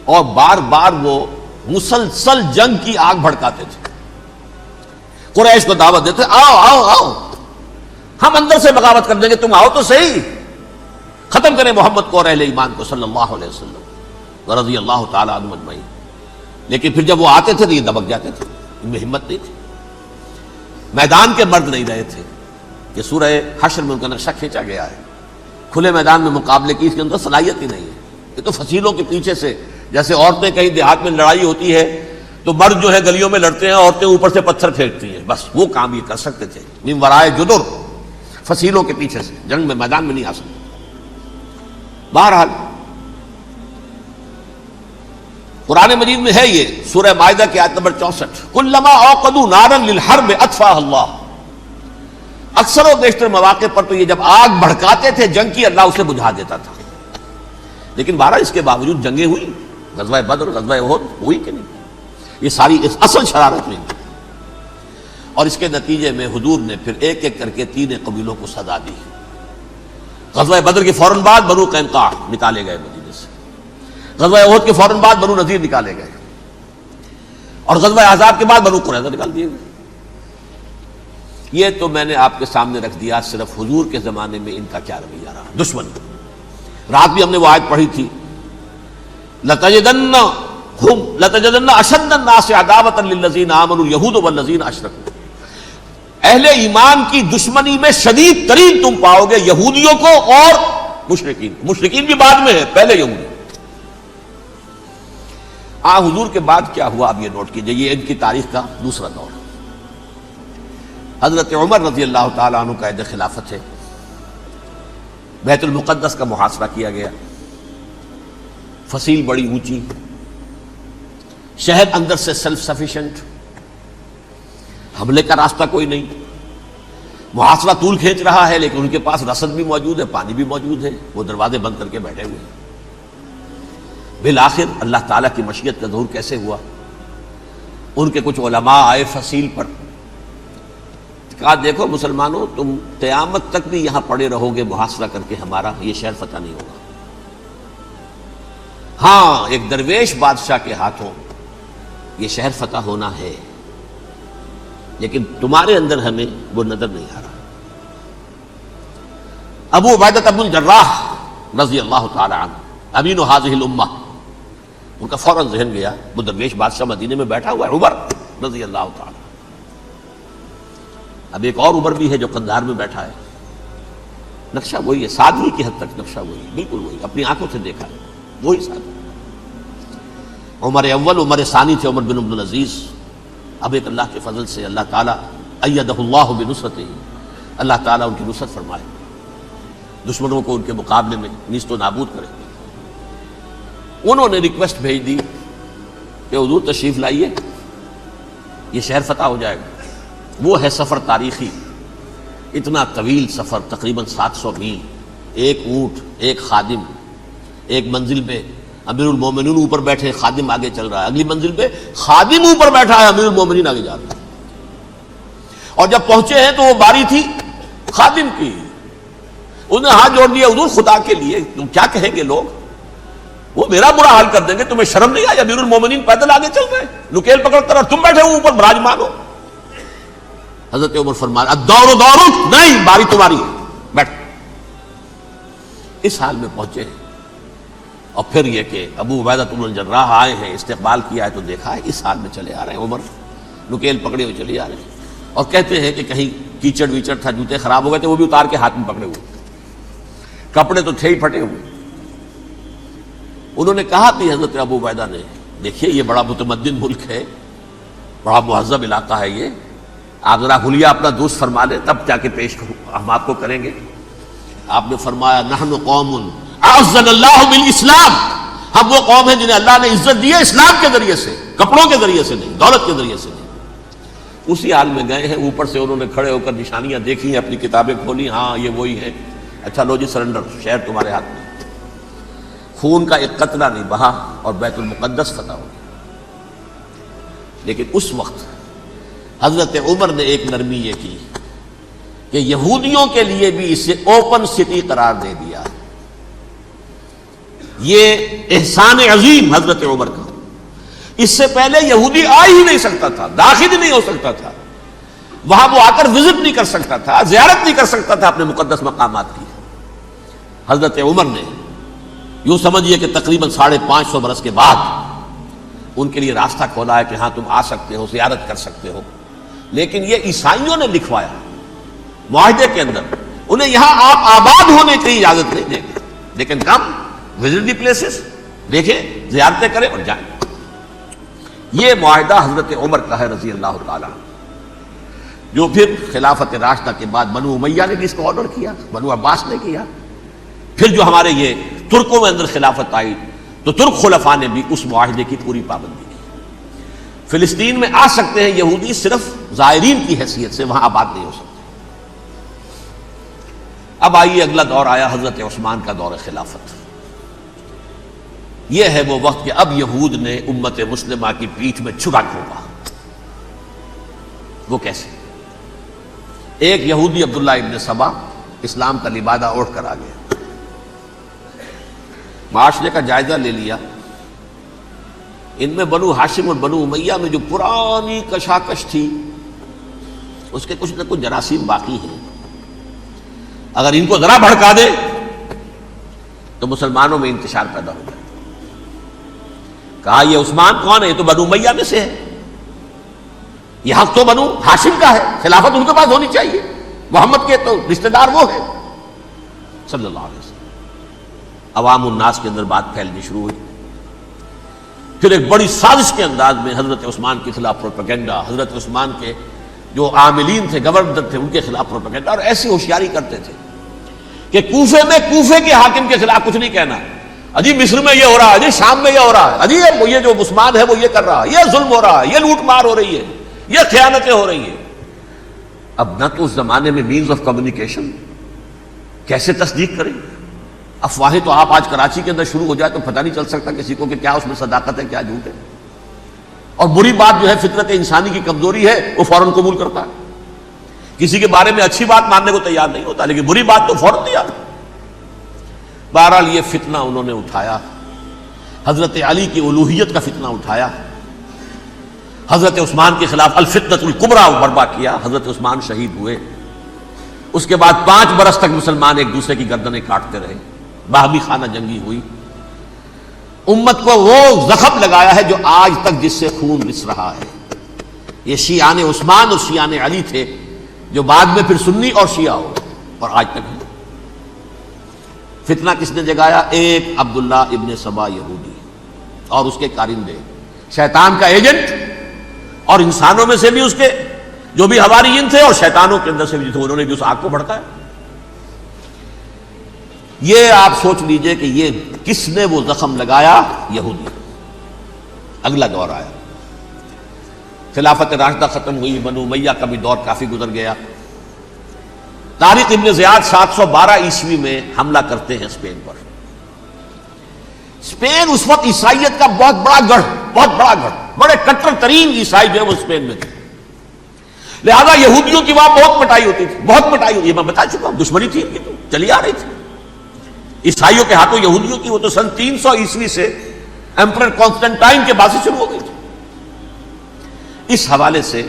اور بار بار وہ مسلسل جنگ کی آگ بھڑکاتے تھے، قریش کو دعوت دیتے، آؤ آؤ آؤ ہم اندر سے بغاوت کر دیں گے، تم آؤ تو صحیح، ختم کریں محمد کو اور اہل ایمان کو صلی اللہ علیہ وسلم رضی اللہ تعالی عنہم اجمعین۔ لیکن پھر جب وہ آتے تھے تو یہ دبک جاتے تھے، ان میں ہمت نہیں تھی، میدان کے مرد نہیں رہے تھے، کہ سورہ حشر میں ان کا نقشہ کھینچا گیا ہے، کھلے میدان میں مقابلے کی اس کے اندر صلاحیت ہی نہیں ہے۔ یہ تو فصیلوں کے پیچھے سے، جیسے عورتیں کہیں دیہات میں لڑائی ہوتی ہے تو مرد جو ہے گلیوں میں لڑتے ہیں، عورتیں اوپر سے پتھر پھینکتی ہیں، بس وہ کام یہ کر سکتے تھے، من ورائے جدر، فصیلوں کے پیچھے سے، جنگ میں میدان میں نہیں آ سکتے۔ بہرحال قرآن مجید میں ہے یہ، سورہ مائدہ کی آیت نمبر 64، کلما اوقدوا نارا للحرب اطفاها اللہ، اکثر و بیشتر مواقع پر تو یہ جب آگ بھڑکاتے تھے جنگ کی، اللہ اسے بجھا دیتا تھا۔ لیکن بہرحال اس کے باوجود جنگیں ہوئی، غزوہ بدر، غزوہ احد ہوئی کہ نہیں، یہ ساری اس اصل شرارت میں تھی، اور اس کے نتیجے میں حضور نے پھر ایک ایک کر کے 3 قبیلوں کو سزا دی۔ غزوہ بدر کے فوراً بعد بنو قینقاع نکالے گئے مدینے سے، غزوہ احد کے فوراً بعد بنو نذیر نکالے گئے، اور غزوہ احزاب کے بعد بنو قریظہ نکال دیے گئے۔ یہ تو میں نے آپ کے سامنے رکھ دیا صرف حضور کے زمانے میں ان کا کیا رویہ رہا، دشمن۔ رات بھی ہم نے وہ آیت پڑھی تھی، لَتَجِدَنَّ أَشَدَّ النَّاسِ عَدَاوَةً لِلَّذِينَ آمَنُوا الْيَهُودُ وَالَّذِينَ أَشْرَكُوا، اہل ایمان کی دشمنی میں شدید ترین تم پاؤ گے یہودیوں کو اور مشرکین، مشرکین بھی بعد میں ہے، پہلے یہودی۔ حضور کے بعد کیا ہوا اب یہ نوٹ کیجئے، یہ ان کی تاریخ کا دوسرا دور۔ حضرت عمر رضی اللہ تعالیٰ عنہ قائد خلافت ہے، بیت المقدس کا محاصرہ کیا گیا، فصیل بڑی اونچی، شہر اندر سے سیلف سفیشنٹ، حملے کا راستہ کوئی نہیں، محاصرہ طول کھینچ رہا ہے، لیکن ان کے پاس رسد بھی موجود ہے، پانی بھی موجود ہے، وہ دروازے بند کر کے بیٹھے ہوئے ہیں۔ بالآخر اللہ تعالیٰ کی مشیت کا ظہور کیسے ہوا، ان کے کچھ علماء آئے فصیل پر، کہا دیکھو مسلمانوں، تم قیامت تک بھی یہاں پڑے رہو گے محاصرہ کر کے، ہمارا یہ شہر فتح نہیں ہوگا۔ ہاں ایک درویش بادشاہ کے ہاتھوں یہ شہر فتح ہونا ہے، لیکن تمہارے اندر ہمیں وہ نظر نہیں آ رہا۔ ابو عبیدہ بن الجراح رضی اللہ تعالی عنہ، امین هذه الامہ، ان کا فوراً ذہن گیا، وہ درویش بادشاہ مدینے میں بیٹھا ہوا ہے، عمر رضی اللہ تعالی۔ اب ایک اور عمر بھی ہے جو قندھار میں بیٹھا ہے، نقشہ وہی ہے، سادگی کی حد تک نقشہ وہی ہے، بالکل وہی، اپنی آنکھوں سے دیکھا ہے، وہی سادگی۔ عمر اول، عمر ثانی تھے عمر بن عبد العزیز۔ اب ایک اللہ کے فضل سے اللہ تعالیٰ ایدہ اللہ بنصرتہ، اللہ تعالیٰ ان کی نصرت فرمائے، دشمنوں کو ان کے مقابلے میں نیست و نابود کرے۔ انہوں نے ریکویسٹ بھیج دی کہ حضور تشریف لائیے، یہ شہر فتح ہو جائے گا۔ وہ ہے سفر تاریخی، اتنا طویل سفر، تقریباً 700 میل، ایک اونٹ، ایک خادم، ایک منزل پہ امیر المومنین اوپر بیٹھے، خادم آگے چل رہا ہے، اگلی منزل پہ خادم اوپر بیٹھا ہے، امیر المومنین آگے جا رہا ہے۔ اور جب پہنچے ہیں تو وہ باری تھی خادم کی، انہوں نے ہاتھ جوڑ دیا، حضور خدا کے لیے تم کیا کہیں گے لوگ، وہ میرا برا حال کر دیں گے، تمہیں شرم نہیں آئی؟ امیر المومنین پیدل آگے چل رہے ہیں نکیل پکڑ کر، اور تم بیٹھے ہو اوپر براجمان ہو۔ حضرت عمر فرمایا الدور دورک، نہیں باری تمہاری ہے، بیٹھ۔ اس حال میں پہنچے ہیں۔ اور پھر یہ کہ ابو عبیدہ بن الجراح آئے ہیں، استقبال کیا ہے تو دیکھا ہے اس حال میں چلے آ رہے ہیں، عمر نکیل پکڑے ہوئے چلے آ رہے ہیں، اور کہتے ہیں کہ کہیں کیچڑ ویچڑ تھا، جوتے خراب ہو گئے تھے، وہ بھی اتار کے ہاتھ میں پکڑے ہوئے، کپڑے تو تھے ہی پھٹے ہوئے۔ انہوں نے کہا کہ حضرت ابو عبیدہ نے، دیکھیے یہ بڑا متمدن ملک ہے، بڑا مہذب علاقہ ہے یہ، آپ ذرا حلیہ اپنا دوست فرما لیں تب جا کے پیش ہم آپ کو کریں گے۔ آپ نے فرمایا نحن قوم اعزنا اللہ بالاسلام، ہم وہ قوم ہیں جنہیں اللہ نے عزت دی ہے اسلام کے ذریعے سے، کپڑوں کے ذریعے سے نہیں، دولت کے ذریعے سے نہیں۔ اسی حال میں گئے ہیں، اوپر سے انہوں نے کھڑے ہو کر نشانیاں دیکھی ہیں، اپنی کتابیں کھولی، ہاں یہ وہی ہے، اچھا لو جی سرنڈر، شہر تمہارے ہاتھ میں۔ خون کا ایک قطرہ نہیں بہا اور بیت المقدس فتح ہو گیا۔ لیکن اس وقت حضرت عمر نے ایک نرمی یہ کی کہ یہودیوں کے لیے بھی اسے اوپن سٹی قرار دے دیا۔ یہ احسان عظیم حضرت عمر کا، اس سے پہلے یہودی آ ہی نہیں سکتا تھا، داخل ہی نہیں ہو سکتا تھا، وہاں وہ آ کر وزٹ نہیں کر سکتا تھا، زیارت نہیں کر سکتا تھا اپنے مقدس مقامات کی۔ حضرت عمر نے یوں سمجھیے کہ تقریباً 550 برس کے بعد ان کے لیے راستہ کھولا ہے کہ ہاں تم آ سکتے ہو، زیارت کر سکتے ہو۔ لیکن یہ عیسائیوں نے لکھوایا معاہدے کے اندر، انہیں یہاں آپ آباد ہونے کی اجازت نہیں دیں گے، لیکن کم وزٹ دی پلیسز، دیکھیں زیارتیں کریں اور جائیں۔ یہ معاہدہ حضرت عمر کا ہے رضی اللہ تعالیٰ، جو پھر خلافت راشدہ کے بعد بنو امیہ نے بھی اس کو آنر کیا، بنو عباس نے کیا، پھر جو ہمارے یہ ترکوں میں اندر خلافت آئی تو ترک خلفاء نے بھی اس معاہدے کی پوری پابندی کی۔ فلسطین میں آ سکتے ہیں یہودی صرف زائرین کی حیثیت سے، وہاں آباد نہیں ہو سکتے۔ اب آئیے اگلا دور آیا حضرت عثمان کا دور خلافت۔ یہ ہے وہ وقت کہ اب یہود نے امت مسلمہ کی پیٹھ میں چھرا گھونپا۔ وہ کیسے؟ ایک یہودی عبداللہ ابن سبا اسلام کا لبادہ اوڑھ کر آ گیا، معاشرے کا جائزہ لے لیا، ان میں بنو ہاشم اور بنو امیہ میں جو پرانی کشاکش تھی اس کے کچھ نہ کچھ جراثیم باقی ہیں، اگر ان کو ذرا بھڑکا دے تو مسلمانوں میں انتشار پیدا ہو جائے۔ کہا یہ عثمان کون ہے؟ یہ تو بنو امیہ میں سے ہے، یہ حق تو بنو ہاشم کا ہے، خلافت ان کے پاس ہونی چاہیے، محمد کے تو رشتہ دار وہ ہے صلی اللہ علیہ وسلم۔ عوام الناس کے اندر بات پھیلنی شروع ہوئی، پھر ایک بڑی سازش کے انداز میں حضرت عثمان کے خلاف پروپیگنڈا، حضرت عثمان کے جو عاملین تھے، گورنر تھے، ان کے خلاف پروپیگنڈا، اور ایسی ہوشیاری کرتے تھے کہ کوفے میں کوفے کے حاکم کے خلاف کچھ نہیں کہنا، اجی مصر میں یہ ہو رہا ہے، اجی شام میں یہ ہو رہا ہے، اجی یہ جو عثمان ہے وہ یہ کر رہا ہے، یہ ظلم ہو رہا ہے، یہ لوٹ مار ہو رہی ہے، یہ خیانتیں ہو رہی ہیں۔ اب نہ تو اس زمانے میں مینز آف کمیونیکیشن، کیسے تصدیق کریں؟ افواہیں تو آپ آج کراچی کے اندر شروع ہو جائے تو پتہ نہیں چل سکتا کسی کو کہ کیا اس میں صداقت ہے کیا جھوٹ ہے، اور بری بات جو ہے فطرت انسانی کی کمزوری ہے وہ فوراً قبول کرتا ہے، کسی کے بارے میں اچھی بات ماننے کو تیار نہیں ہوتا لیکن بری بات تو فوراً تیار۔ بہرحال یہ فتنہ انہوں نے اٹھایا، حضرت علی کی الوہیت کا فتنہ اٹھایا، حضرت عثمان کے خلاف الفتنۃ الکبریٰ برپا کیا، حضرت عثمان شہید ہوئے۔ اس کے بعد 5 برس تک مسلمان ایک دوسرے کی گردنیں کاٹتے رہے، باہمی خانہ جنگی ہوئی، امت کو وہ زخم لگایا ہے جو آج تک جس سے خون رس رہا ہے۔ یہ شیعان عثمان اور شیعان علی تھے جو بعد میں پھر سنی اور شیعہ ہو اور آج تک ہے۔ فتنہ کس نے جگایا؟ ایک عبداللہ ابن سبا یہودی اور اس کے کارندے، شیطان کا ایجنٹ، اور انسانوں میں سے بھی اس کے جو بھی حواریین تھے اور شیطانوں کے اندر سے بھی تھے، انہوں نے بھی اس آگ کو بھڑکایا۔ یہ آپ سوچ لیجئے کہ یہ کس نے وہ زخم لگایا؟ یہودی۔ اگلا دور آیا، خلافت راشدہ ختم ہوئی، بنو امیہ کا بھی دور کافی گزر گیا۔ طارق ابن زیاد 712 عیسوی میں حملہ کرتے ہیں اسپین پر۔ اسپین اس وقت عیسائیت کا بہت بڑا گڑھ، بہت بڑا گڑھ، بڑے کٹر ترین عیسائی جو ہے وہ اسپین میں تھے، لہذا یہودیوں کی وہاں بہت پٹائی ہوتی تھی، بہت پٹائی ہوتی ہے، میں بتا چکا ہوں، دشمنی تھی ان کی تو۔ چلی آ رہی تھی عیسائیوں کے ہاتھوں یہودیوں کی. وہ تو سن 300 عیسوی سے ایمپرر کانسٹنٹائن کے بعد سے شروع ہو گئی تھی. اس حوالے سے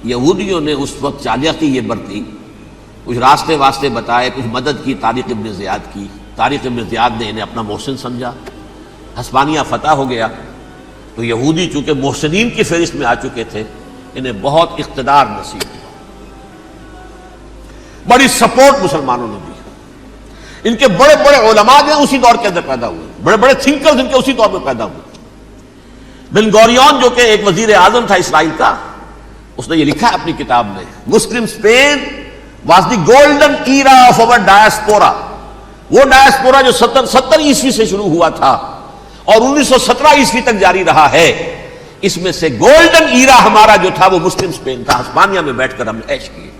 یہودیوں نے اس وقت چالاکی یہ برتی، کچھ راستے واسطے بتائے، کچھ مدد کی طارق ابن زیاد کی. طارق ابن زیاد نے انہیں اپنا محسن سمجھا. ہسپانیہ فتح ہو گیا تو یہودی چونکہ محسنین کی فہرست میں آ چکے تھے، انہیں بہت اقتدار نصیب ہوا. بڑی سپورٹ مسلمانوں نے دی. ان کے بڑے بڑے علماء جو اسی دور کے اندر پیدا ہوئے، بڑے بڑے تھنکرز ان کے اسی دور میں پیدا ہوئے. بن گوریون جو کہ ایک وزیر اعظم تھا اسرائیل کا، اس نے یہ لکھا ہے اپنی کتاب میں، مسلم Spain was the golden era of our diaspora. وہ ڈائسپورا جو 70 عیسوی سے شروع ہوا تھا اور 1917 عیسوی تک جاری رہا ہے، اس میں سے گولڈن ایرا ہمارا جو تھا وہ مسلم اسپین تھا. ہسپانیہ میں بیٹھ کر ہم نے عیش کیے.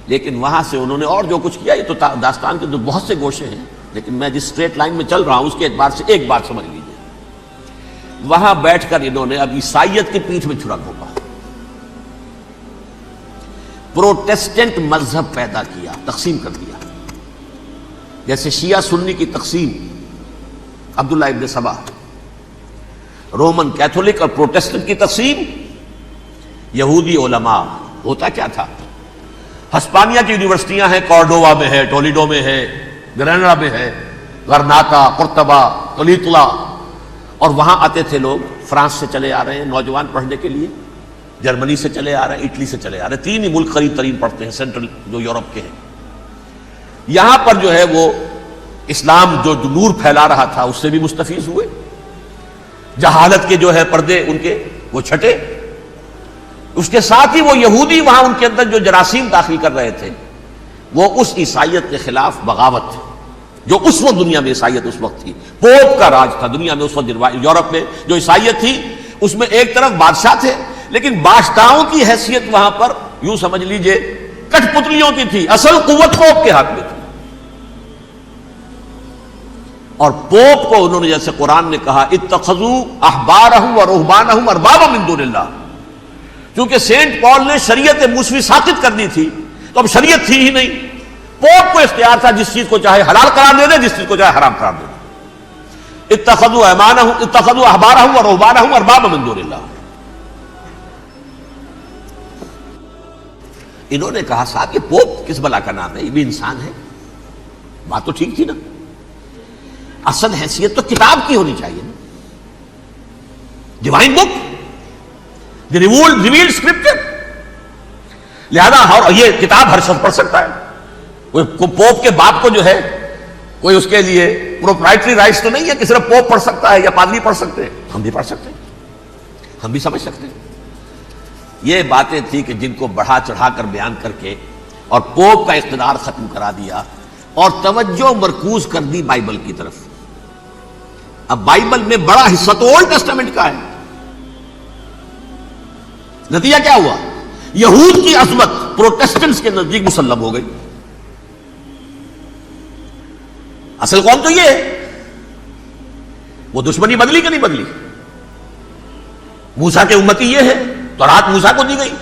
لیکن وہاں سے انہوں نے اور جو کچھ کیا، یہ تو داستان کے تو بہت سے گوشے ہیں، لیکن میں جس اسٹریٹ لائن میں چل رہا ہوں اس کے اعتبار سے ایک بات سمجھ لیجیے. وہاں بیٹھ کر انہوں نے اب عیسائیت کی پیٹھ میں چھڑا گھونپا، پروٹیسٹنٹ مذہب پیدا کیا، تقسیم کر دیا. جیسے شیعہ سنی کی تقسیم، عبداللہ ابن سبا. رومن کیتھولک اور پروٹیسٹنٹ کی تقسیم، یہودی علماء. ہوتا کیا تھا؟ ہسپانیہ کی یونیورسٹیاں ہیں، کارڈووا میں ہے، ٹولیڈو میں ہے، گریناڈا میں ہے، غرناطہ، قرطبہ، تولیتلا. اور وہاں آتے تھے لوگ، فرانس سے چلے آ رہے ہیں نوجوان پڑھنے کے لیے، جرمنی سے چلے آ رہے ہیں، اٹلی سے چلے آ رہے ہیں. 3 ہی ملک قریب ترین پڑھتے ہیں سینٹرل جو یورپ کے ہیں. یہاں پر جو ہے وہ اسلام جو نور پھیلا رہا تھا اس سے بھی مستفیض ہوئے. جہالت کے جو ہے پردے ان کے وہ چھٹے. اس کے ساتھ ہی وہ یہودی وہاں ان کے اندر جو جراثیم داخل کر رہے تھے، وہ اس عیسائیت کے خلاف بغاوت تھی جو اس وقت دنیا میں عیسائیت اس وقت تھی. پوپ کا راج تھا دنیا میں اس وقت. یورپ میں جو عیسائیت تھی اس میں ایک طرف بادشاہ تھے، لیکن بادشاہوں کی حیثیت وہاں پر یوں سمجھ لیجئے کٹ پتلیوں کی تھی. اصل قوت پوپ کے ہاتھ میں تھی. اور پوپ کو انہوں نے جیسے قرآن نے کہا اتخذوا احبارهم ورهبانهم اربابا من دون اللہ. چونکہ سینٹ پال نے شریعت موسوی ساقط کر دی تھی تو اب شریعت تھی ہی نہیں. پوپ کو اختیار تھا جس چیز کو چاہے حلال قرار دے دے، جس چیز کو چاہے حرام قرار دے دے. اتخذوا احبارهم ورهبانهم اربابا من دون اللہ. انہوں نے کہا صاحب یہ پوپ کس بلا کا نام ہے، یہ بھی انسان ہے. بات تو ٹھیک تھی نا. اصل حیثیت تو کتاب کی ہونی چاہیے نا، ڈیوائن بک، دی ریویلڈ اسکرپچر. لہذا یہ کتاب ہر شخص پڑھ سکتا ہے. کوئی پوپ کے باپ کو جو ہے کوئی اس کے لیے پروپرائٹری رائٹس تو نہیں ہے کہ صرف پوپ پڑھ سکتا ہے یا پادری پڑھ سکتے ہیں. ہم بھی پڑھ سکتے ہیں، ہم بھی سمجھ سکتے ہیں. یہ باتیں تھی کہ جن کو بڑھا چڑھا کر بیان کر کے اور پوپ کا اقتدار ختم کرا دیا اور توجہ مرکوز کر دی بائبل کی طرف. اب بائبل میں بڑا حصہ تو اولڈ ٹیسٹامنٹ کا ہے. نتیجہ کیا ہوا؟ یہود کی عظمت پروٹیسٹنٹس کے نزدیک مسلم ہو گئی. اصل قوم تو یہ ہے. وہ دشمنی بدلی کہ نہیں بدلی؟ موسیٰ کے امتی یہ ہے، تورات موسیٰ کو دی گئی،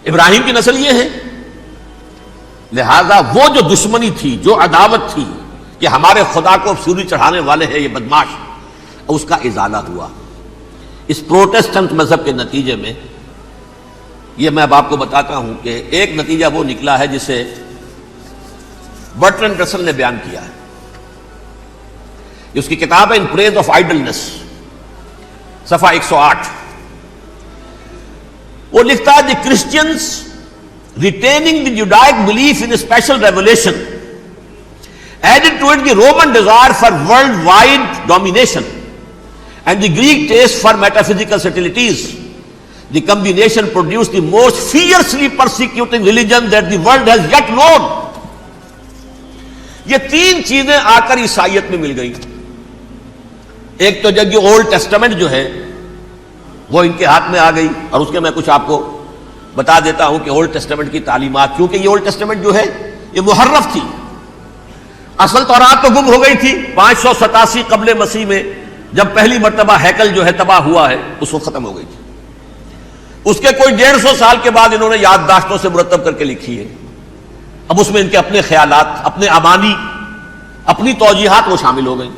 ابراہیم کی نسل یہ ہے. لہذا وہ جو دشمنی تھی، جو عداوت تھی کہ ہمارے خدا کو سوری چڑھانے والے ہیں یہ بدماش، اس کا ازالہ ہوا اس پروٹیسٹنٹ مذہب کے نتیجے میں. یہ میں اب آپ کو بتاتا ہوں کہ ایک نتیجہ وہ نکلا ہے جسے برٹرنڈ رسل نے بیان کیا ہے. اس کی کتاب ہے ان پریز آف آئیڈلنس، صفحہ 108. وہ لکھتا ہے دی Christians retaining the Judaic belief in a special revelation added to it the Roman desire for worldwide domination and the Greek taste for metaphysical subtleties. The combination produced the most fiercely persecuting religion that the world has yet known. یہ 3 چیزیں آ کر عیسائیت میں مل گئی. ایک تو جب یہ اولڈ ٹیسٹامنٹ جو ہے وہ ان کے ہاتھ میں آ گئی، اور اس کے میں کچھ آپ کو بتا دیتا ہوں کہ اولڈ ٹیسٹامنٹ کی تعلیمات، کیونکہ یہ اولڈ ٹیسٹامنٹ جو ہے یہ محرف تھی. اصل تورات تو گم ہو گئی تھی 587 قبل مسیح میں، جب پہلی مرتبہ ہیکل جو ہے تباہ ہوا ہے، اس وقت ختم ہو گئی تھی. اس کے کوئی 150 سال کے بعد انہوں نے یادداشتوں سے مرتب کر کے لکھی ہے. اب اس میں ان کے اپنے خیالات، اپنے امانی، اپنی توجیحات وہ شامل ہو گئی.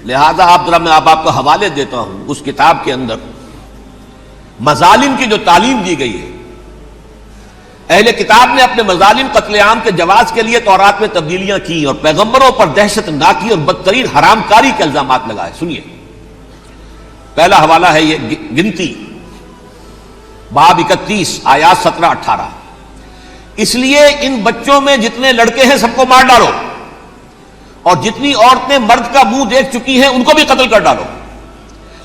لہذا میں آپ کو حوالے دیتا ہوں اس کتاب کے اندر مظالم کی جو تعلیم دی گئی ہے. اہل کتاب نے اپنے مظالم قتل عام کے جواز کے لیے تورات میں تبدیلیاں کی اور پیغمبروں پر دہشت ناکی اور بدترین حرام کاری کے الزامات لگائے. سنیے، پہلا حوالہ ہے یہ گنتی باب 31 آیات 17-18. اس لیے ان بچوں میں جتنے لڑکے ہیں سب کو مار ڈالو، اور جتنی عورتیں مرد کا منہ دیکھ چکی ہیں ان کو بھی قتل کر ڈالو،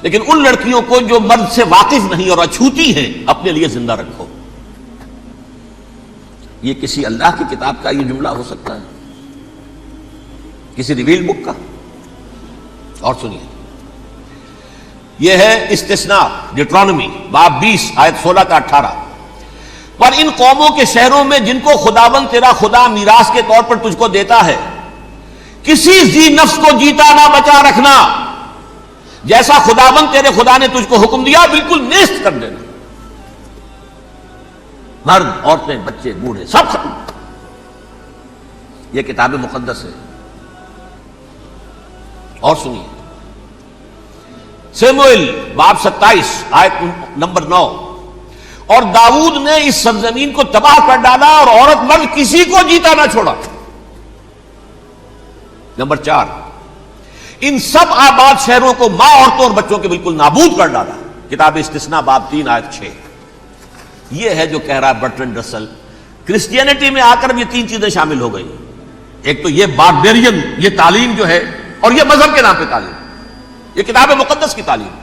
لیکن ان لڑکیوں کو جو مرد سے واقف نہیں اور اچھوتی ہیں اپنے لیے زندہ رکھو. یہ کسی اللہ کی کتاب کا یہ جملہ ہو سکتا ہے؟ کسی ریویل بک کا؟ اور سنیے، یہ ہے استثناء ڈیوٹرانومی باب 20 آیت 16-18. پر ان قوموں کے شہروں میں جن کو خداوند تیرا خدا میراث کے طور پر تجھ کو دیتا ہے، کسی ذی نفس کو جیتا نہ بچا رکھنا. جیسا خداوند تیرے خدا نے تجھ کو حکم دیا بالکل نیست کر دینا. مرد، عورتیں، بچے، بوڑھے سب ختم. یہ کتاب مقدس ہے. اور سنیے، سموئیل باب 27 آیت نمبر 9. اور داؤد نے اس سرزمین کو تباہ کر ڈالا اور عورت مرد کسی کو جیتا نہ چھوڑا. نمبر 4، ان سب آباد شہروں کو ماں، عورتوں اور بچوں کے بالکل نابود کر ڈالا. کتاب استثناء باب 3 آیت 6. یہ ہے جو کہہ رہا ہے برٹرنڈ رسل، کرسچینٹی میں آ کر یہ تین چیزیں شامل ہو گئی. ایک تو یہ باربیرین، یہ تعلیم جو ہے، اور یہ مذہب کے نام پہ تعلیم، یہ کتاب مقدس کی تعلیم.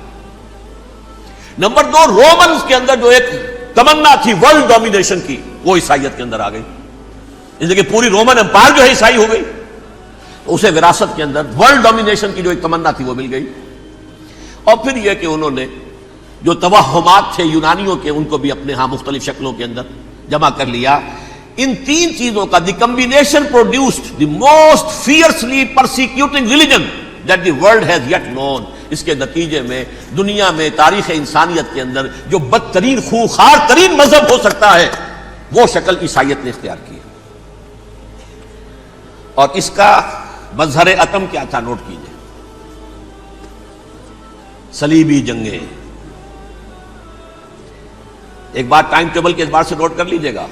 نمبر 2، رومنز کے اندر جو ایک تمنا تھی ورلڈ ڈومینیشن کی، وہ عیسائیت کے اندر آ گئی. اس لیے کہ پوری رومن امپائر جو ہے عیسائی ہو گئی، تو اسے وراثت کے اندر ورلڈ ڈومینیشن کی جو ایک تمنا تھی وہ مل گئی. اور پھر یہ کہ انہوں نے جو توہمات تھے یونانیوں کے، ان کو بھی اپنے ہاں مختلف شکلوں کے اندر جمع کر لیا. ان تین چیزوں کا the combination produced the most fiercely persecuting religion that the world has yet known. اس کے نتیجے میں دنیا میں تاریخ انسانیت کے اندر جو بدترین خوخار ترین مذہب ہو سکتا ہے وہ شکل عیسائیت نے اختیار کی. اور اس کا مظہر عتم کیا تھا؟ نوٹ کیجیے، صلیبی جنگیں. ایک بات ٹائم ٹیبل کے اعتبار سے نوٹ کر لیجئے گا.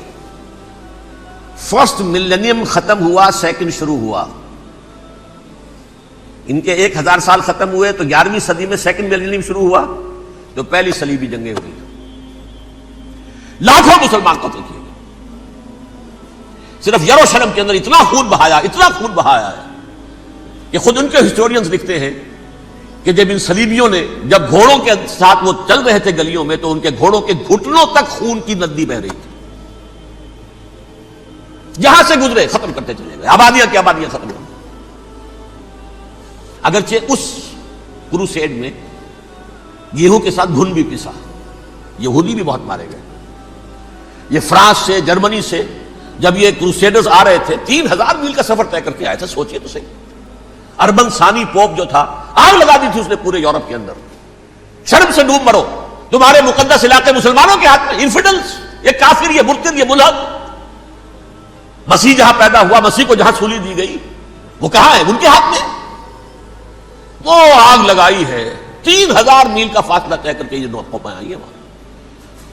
فرسٹ ملینیم ختم ہوا، سیکنڈ شروع ہوا. ان کے 1000 سال ختم ہوئے تو 11ویں صدی میں سیکنڈ ملینیم شروع ہوا، تو پہلی صلیبی جنگیں ہوئی. لاکھوں مسلمان قتل کیے گئے. صرف یروشلم کے اندر اتنا خون بہایا ہے کہ خود ان کے ہسٹورینز لکھتے ہیں کہ جب ان صلیبیوں نے جب گھوڑوں کے ساتھ وہ چل رہے تھے گلیوں میں، تو ان کے گھوڑوں کے گھٹنوں تک خون کی ندی بہ رہی تھی. جہاں سے گزرے ختم کرتے چلے گئے، آبادیاں کی آبادیاں ختم ہو گئی. اگرچہ اس کروسیڈ میں گیہوں کے ساتھ گھن بھی پسا، یہودی بھی بہت مارے گئے. یہ فرانس سے، جرمنی سے جب یہ کروسیڈرز آ رہے تھے، 3000 میل کا سفر طے کر کے آئے تھے. سوچئے تو صحیح. اربن ثانی پوپ جو تھا، آگ لگا دی تھی اس نے پورے یورپ کے اندر. شرم سے ڈوب مرو، تمہارے مقدس علاقے مسلمانوں کے ہاتھ میں. انفیڈلز، یہ کافر، یہ مرتد، یہ ملحد. مسیح جہاں پیدا ہوا، مسیح کو جہاں سولی دی گئی، وہ کہاں ہے؟ ان کے ہاتھ میں. وہ آگ لگائی ہے، 3000 میل کا فاصلہ طے کر کے یہ قومیں آئی ہیں وہاں.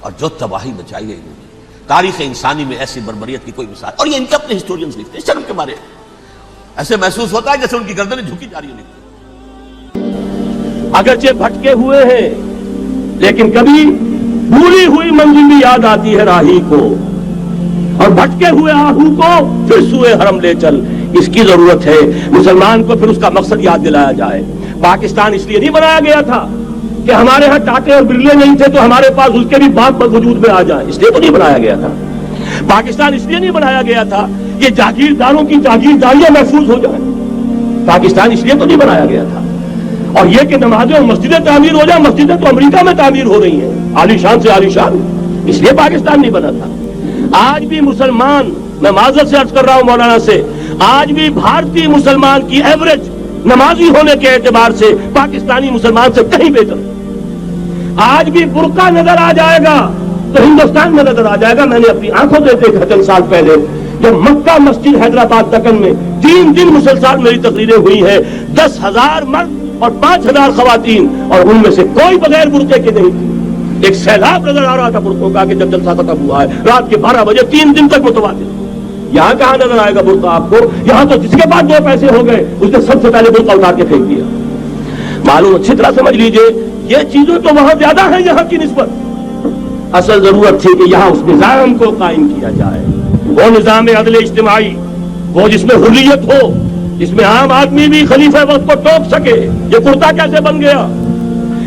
اور جو تباہی مچائی ہے انہوں نے، تاریخ انسانی میں ایسی بربریت کی کوئی مثال. اور یہ ان کے اپنے ہسٹورینز لکھتے ہیں. شرم کے مارے ایسے محسوس ہوتا ہے جیسے ان کی گردنیں جھکی جا رہی ہیں. اگرچہ بھٹکے ہوئے ہیں لیکن کبھی بھولی ہوئی منزل بھی یاد آتی ہے راہی کو، اور بھٹکے ہوئے آہو کو پھر سوئے حرم لے چل. اس کی ضرورت ہے مسلمان کو پھر اس کا مقصد یاد دلایا جائے. پاکستان اس لیے نہیں بنایا گیا تھا کہ ہمارے ہاں ٹاٹے اور برلے نہیں تھے تو ہمارے پاس اس کے بھی باپ وجود میں آ جائیں. اس لیے تو نہیں بنایا گیا تھا. پاکستان اس لیے نہیں بنایا گیا تھا کہ جاگیرداروں کی جاگیرداریاں محفوظ ہو جائیں. پاکستان اس لیے تو نہیں بنایا گیا تھا. اور یہ کہ نمازیں اور مسجدیں تعمیر ہو جائیں، مسجدیں تو امریکہ میں تعمیر ہو رہی ہیں عالی شان سے عالی شان. اس لیے پاکستان نہیں بنا تھا. آج بھی مسلمان، میں معذرت سے عرض کر رہا ہوں مولانا سے، آج بھی بھارتی مسلمان کی ایوریج نمازی ہونے کے اعتبار سے پاکستانی مسلمان سے کہیں بہتر. آج بھی برقع نظر آ جائے گا تو ہندوستان میں نظر آ جائے گا. میں نے اپنی آنکھوں سے دیکھا چند سال پہلے جب مکہ مسجد حیدرآباد دکن میں 3 دن مسلسل میری تقریریں ہوئی ہیں، 10,000 مرد اور 5,000 خواتین، اور ان میں سے کوئی بغیر برقعے کے نہیں تھی۔ ایک سیلاب نظر آ رہا تھا برقعوں کا کہ جب جلسہ ختم ہوا ہے رات کے 12 بجے 3 دن تک متواتر۔ یہاں کہاں نظر آئے گا برقع آپ کو؟ یہاں تو جس کے پاس 2 پیسے ہو گئے اس نے سب سے پہلے برقع اتار کے پھینک دیا۔ معلوم اچھی طرح سمجھ لیجئے یہ چیزیں تو وہاں زیادہ ہیں یہاں کی نسبت۔ اصل ضرورت تھی کہ یہاں اس نظام کو قائم کیا جائے، وہ نظام عدل اجتماعی، وہ جس میں حریت ہو، جس میں عام آدمی بھی خلیفہ وقت کو ٹوک سکے۔ یہ کرتا کیسے بن گیا؟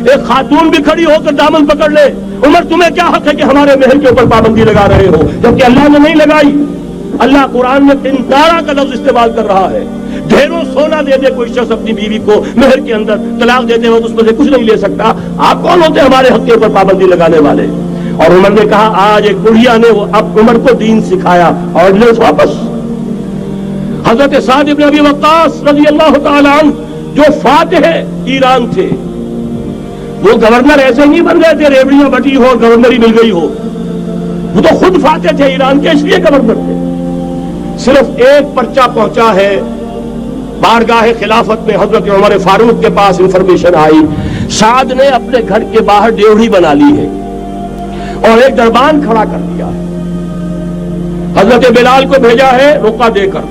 ایک خاتون بھی کھڑی ہو کر دامن پکڑ لے، عمر تمہیں کیا حق ہے کہ ہمارے محل کے اوپر پابندی لگا رہے ہو؟ جبکہ اللہ نے نہیں لگائی۔ اللہ قرآن میں قنطارہ کا لفظ استعمال کر رہا ہے۔ ڈھیروں سونا دے دے کوئی شخص اپنی بیوی کو مہر کے اندر، طلاق دیتے وقت اس میں سے کچھ نہیں لے سکتا۔ آپ کون ہوتے ہمارے حق کے اوپر پابندی لگانے والے؟ اور عمر نے کہا آج ایک بڑھیا نے وہ اب عمر کو دین سکھایا، آرڈیننس واپس۔ حضرت سعد بن ابی وقاص رضی اللہ تعالی عنہ جو فاتح ایران تھے، وہ گورنر ایسے نہیں بن گئے تھے ریوڑیاں بٹی ہو اور گورنری مل گئی ہو، وہ تو خود فاتح تھے ایران کے، اس لیے گورنر تھے۔ صرف ایک پرچہ پہنچا ہے بارگاہ خلافت میں، حضرت عمر فاروق کے پاس انفارمیشن آئی سعد نے اپنے گھر کے باہر ڈیوڑی بنا لی ہے اور ایک دربان کھڑا کر دیا ہے۔ حضرت بلال کو بھیجا ہے رقعہ دے کر،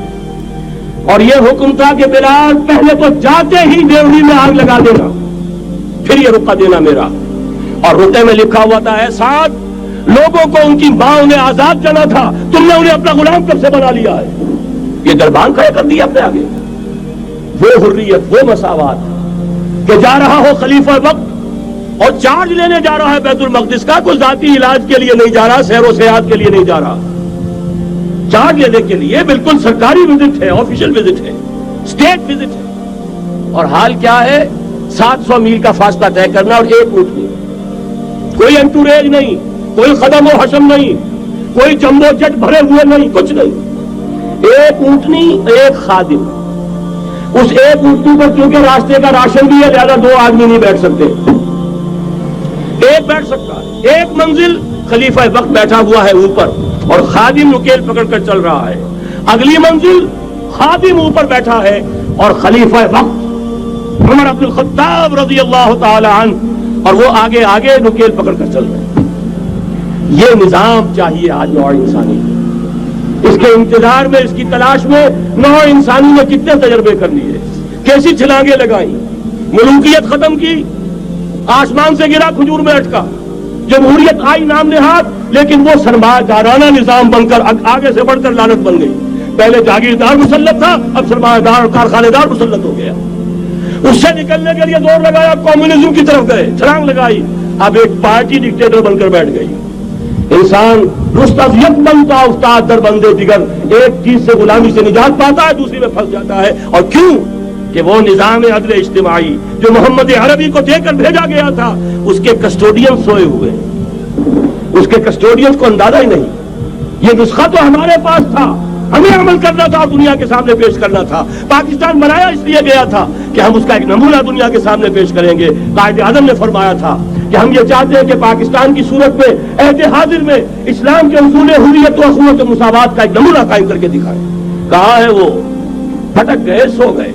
اور یہ حکم تھا کہ بلال پہلے تو جاتے ہی ڈیوڑی میں آگ لگا دینا، پھر یہ رقعہ دینا میرا۔ اور رقعے میں لکھا ہوا تھا اے سعد، لوگوں کو ان کی ماں نے آزاد کرنا تھا، تم نے انہیں اپنا غلام کب سے بنا لیا ہے؟ یہ دربان کھڑے کر دیا اپنے آگے۔ وہ حریت، وہ مساوات کہ جا رہا ہو خلیفہ وقت اور چارج لینے جا رہا ہے بیت المقدس کا، کوئی ذاتی علاج کے لیے نہیں جا رہا، سیر و سیاحت کے لیے نہیں جا رہا، چارج لینے کے لیے بالکل سرکاری وزٹ ہے، آفیشل وزٹ ہے، اسٹیٹ وزٹ ہے۔ اور حال کیا ہے؟ 700 میل کا فاصلہ طے کرنا اور ایک اونٹنی، کوئی انٹوریج نہیں، کوئی قدم و حشم نہیں، کوئی جمبو جٹ بھرے ہوئے نہیں، کچھ نہیں، ایک اونٹنی ایک خادم۔ اس ایک اونٹنی پر کیونکہ راستے کا راشن بھی ہے لہذا 2 آدمی نہیں بیٹھ سکتے، ایک بیٹھ سکتا ہے۔ ایک منزل خلیفہ وقت بیٹھا ہوا ہے اوپر اور خادم نکیل پکڑ کر چل رہا ہے، اگلی منزل خادم اوپر بیٹھا ہے اور خلیفہ وقت عمر بن الخطاب رضی اللہ تعالی عنہ اور وہ آگے آگے نکیل پکڑ کر چل رہے ہیں۔ یہ نظام چاہیے آج نوع انسانی کو۔ اس کے انتظار میں، اس کی تلاش میں نوع انسانی نے کتنے تجربے کر لیے، کیسی چھلانگیں لگائیں، ملوکیت ختم کی، آسمان سے گرا کھجور میں اٹکا، جمہوریت آئی نام نہاد، لیکن وہ سرمایہ دارانہ نظام بن کر آگے سے بڑھ کر لعنت بن گئی۔ پہلے جاگیردار مسلط تھا، اب سرمایہ دار اور کارخانے دار مسلط ہو گیا۔ اس سے نکلنے کے لیے زور لگایا، کمیونزم کی طرف گئے، چھلانگ لگائی، اب ایک پارٹی ڈکٹیٹر بن کر بیٹھ گئی۔ انسان رست از یک بنتا افتاد در بندے دیگر، ایک چیز سے غلامی سے نجات پاتا ہے دوسری میں پھنس جاتا ہے۔ اور کیوں؟ کہ وہ نظام عدل اجتماعی جو محمد عربی کو دے کر بھیجا گیا تھا، اس کے کسٹوڈین سوئے ہوئے، اس کے کسٹوڈین کو اندازہ ہی نہیں۔ یہ نسخہ تو ہمارے پاس تھا، ہمیں عمل کرنا تھا، دنیا کے سامنے پیش کرنا تھا۔ پاکستان بنایا اس لیے گیا تھا کہ ہم اس کا ایک نمونہ دنیا کے سامنے پیش کریں گے۔ قائد اعظم نے فرمایا تھا کہ ہم یہ چاہتے ہیں کہ پاکستان کی صورت میں عہد حاضر میں اسلام کے اصول حریت و اخوت و مساوات کا ایک نمونہ قائم کر کے دکھائیں۔ کہاں ہے وہ؟ پھٹک گئے، سو گئے۔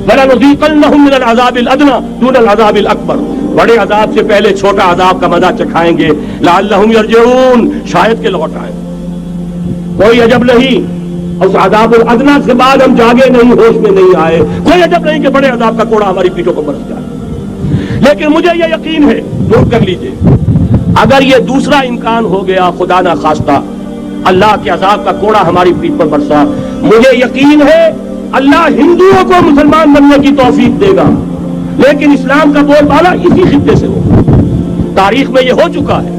وَلَنُذِيقَنَّهُم مِّنَ الْعَذَابِ الْأَدْنَىٰ دُونَ الْعَذَابِ الْأَكْبَرِ، بڑے عذاب سے پہلے چھوٹا عذاب کا مزہ چکھائیں گے، لَعَلَّهُمْ يَرْجِعُونَ، شاید کہ لوٹ آئیں۔ کوئی عجب نہیں اس عذاب الادنیٰ سے بعد ہم جاگے نہیں، ہوش میں نہیں آئے، کوئی عجب نہیں کہ بڑے عذاب کا کوڑا ہماری پیٹھوں کو برس جائے۔ لیکن مجھے یہ یقین ہے، نوٹ کر لیجئے، اگر یہ دوسرا امکان ہو گیا، خدا نہ خواستہ اللہ کے عذاب کا کوڑا ہماری پیٹھ پر برسا، مجھے یقین ہے اللہ ہندوؤں کو مسلمان بننے کی توفیق دے گا، لیکن اسلام کا بول بالا اسی خطے سے ہوگا۔ تاریخ میں یہ ہو چکا ہے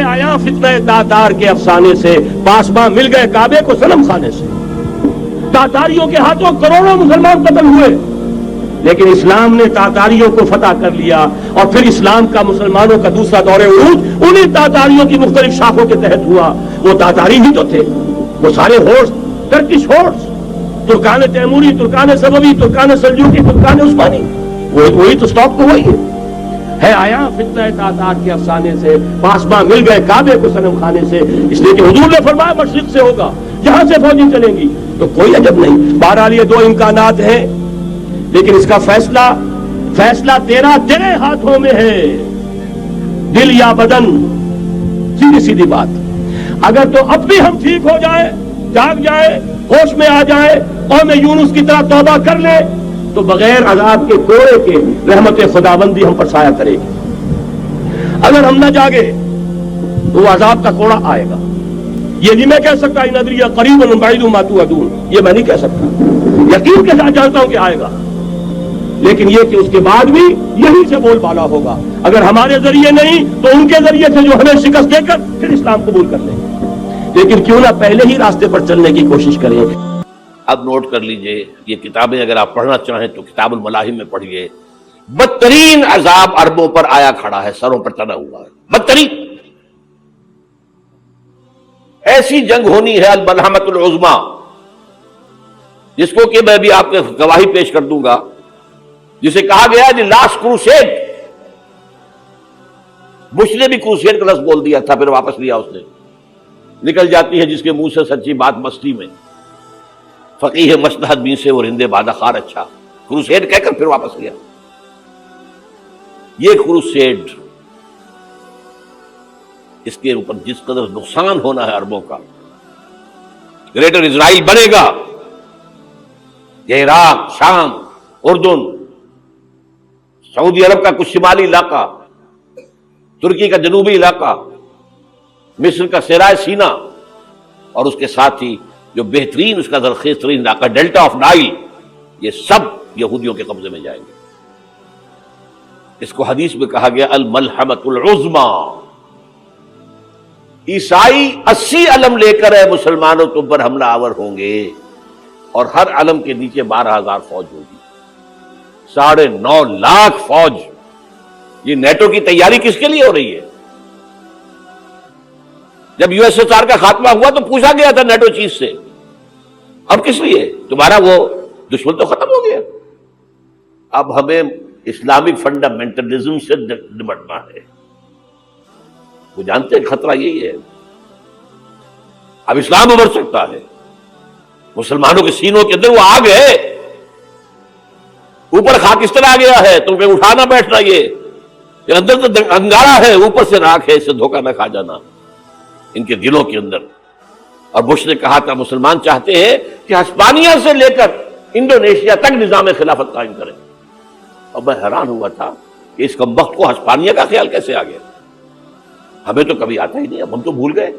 آیا فتنہ تاتار کے افسانے سے، پاسباں مل گئے کعبے کو صنم خانے سے، تاتاریوں کے ہاتھوں کروڑوں مسلمان قتل ہوئے، لیکن اسلام نے تاتاریوں کو فتح کر لیا، اور پھر اسلام کا مسلمانوں کا دوسرا دور عروج انہیں تاتاریوں کی مختلف شاخوں کے تحت ہوا۔ وہ تاتاری ہی تو تھے، وہ سارے ہورس، ٹرکش ہورس، ترکان تیموری، ترکان سبوی، ترکان سلجوقی، ترکان عثمانی، وہی تو سٹاک تو وہی ہے آیا فتنہ تاتار کے افسانے سے، پاسباں مل گئے کعبے کو صنم خانے سے، اس لیے کہ حضور نے فرمایا مشرق سے ہوگا، جہاں سے فوجیں چلیں گی تو کوئی عجب نہیں. بہرحال یہ دو امکانات ہیں، لیکن اس کا فیصلہ تیرے ہاتھوں میں ہے، دل یا بدن. سیدھی سیدھی بات. اگر تو اب بھی ہم ٹھیک ہو جائے، جاگ جائے، ہوش میں آ جائے، قوم یونس کی طرح توبہ کر لے، تو بغیر عذاب کے کوڑے کے رحمت خداوندی ہم پر سایہ کرے گی. اگر ہم نہ جاگے تو وہ عذاب کا کوڑا آئے گا. یہ نہیں میں کہہ سکتا ان ادری قریب بعید ما توعدون، یہ میں نہیں کہہ سکتا، یقین کے ساتھ جانتا ہوں کہ آئے گا، لیکن یہ کہ اس کے بعد بھی یہی سے بول بالا ہوگا. اگر ہمارے ذریعے نہیں تو ان کے ذریعے سے جو ہمیں شکست دے کر پھر اسلام قبول کر لیں گے. لیکن کیوں نہ پہلے ہی راستے پر چلنے کی کوشش کریں. اب نوٹ کر لیجئے، یہ کتابیں اگر آپ پڑھنا چاہیں تو کتاب الملاحم میں پڑھیے. بدترین عذاب عربوں پر آیا کھڑا ہے، سروں پر چڑھا ہوا ہے، بدترین. ایسی جنگ ہونی ہے الملحمۃ العظمیٰ، جس کو کہ میں بھی آپ کے گواہی پیش کر دوں گا، جسے کہا گیا دی لاسٹ کروسیڈ. بش نے بھی کروسیڈ کا لفظ بول دیا تھا، پھر واپس لیا اس نے. نکل جاتی ہے جس کے منہ سے سچی بات مستی میں. فقیہ مصلحت بین سے اور ہندے بادہ خار اچھا، کروسیڈ کہہ کر پھر واپس لیا. یہ کروسیڈ، اس کے اوپر جس قدر نقصان ہونا ہے عربوں کا. گریٹر اسرائیل بنے گا، یہ عراق، شام، اردن، سعودی عرب کا کچھ شمالی علاقہ، ترکی کا جنوبی علاقہ، مصر کا صحرائے سینا، اور اس کے ساتھ ہی جو بہترین اس کا زرخیز ترین علاقہ ڈیلٹا آف نائل، یہ سب یہودیوں کے قبضے میں جائیں گے. اس کو حدیث میں کہا گیا الملحمۃ العظمیٰ. عیسائی 80 علم لے کر ہے مسلمانوں تم پر حملہ آور ہوں گے، اور ہر علم کے نیچے 12,000 فوج ہوگی، 9.5 لاکھ فوج. یہ نیٹو کی تیاری کس کے لیے ہو رہی ہے؟ جب یو ایس ایس آر کا خاتمہ ہوا تو پوچھا گیا تھا نیٹو چیف سے، اب کس لیے؟ تمہارا وہ دشمن تو ختم ہو گیا، اب ہمیں اسلامک فنڈامنٹلزم سے نمٹنا ہے. وہ جانتے ہیں خطرہ یہی ہے. اب اسلام ابھر سکتا ہے، مسلمانوں کے سینوں کے اندر وہ آگ ہے، اوپر خاکستر آ گیا ہے، تم پہ اٹھانا بیٹھنا، یہ اندر تو انگارہ ہے، اوپر سے راکھ ہے، اس سے دھوکہ نہ کھا جانا ان کے دلوں کے اندر. اور بش نے کہا تھا مسلمان چاہتے ہیں کہ ہسپانیہ سے لے کر انڈونیشیا تک نظام خلافت قائم کریں. اور میں حیران ہوا تھا کہ اس کمبخت کو ہسپانیہ کا خیال کیسے آ گیا. ہمیں تو کبھی آتا ہی نہیں، اب ہم تو بھول گئے.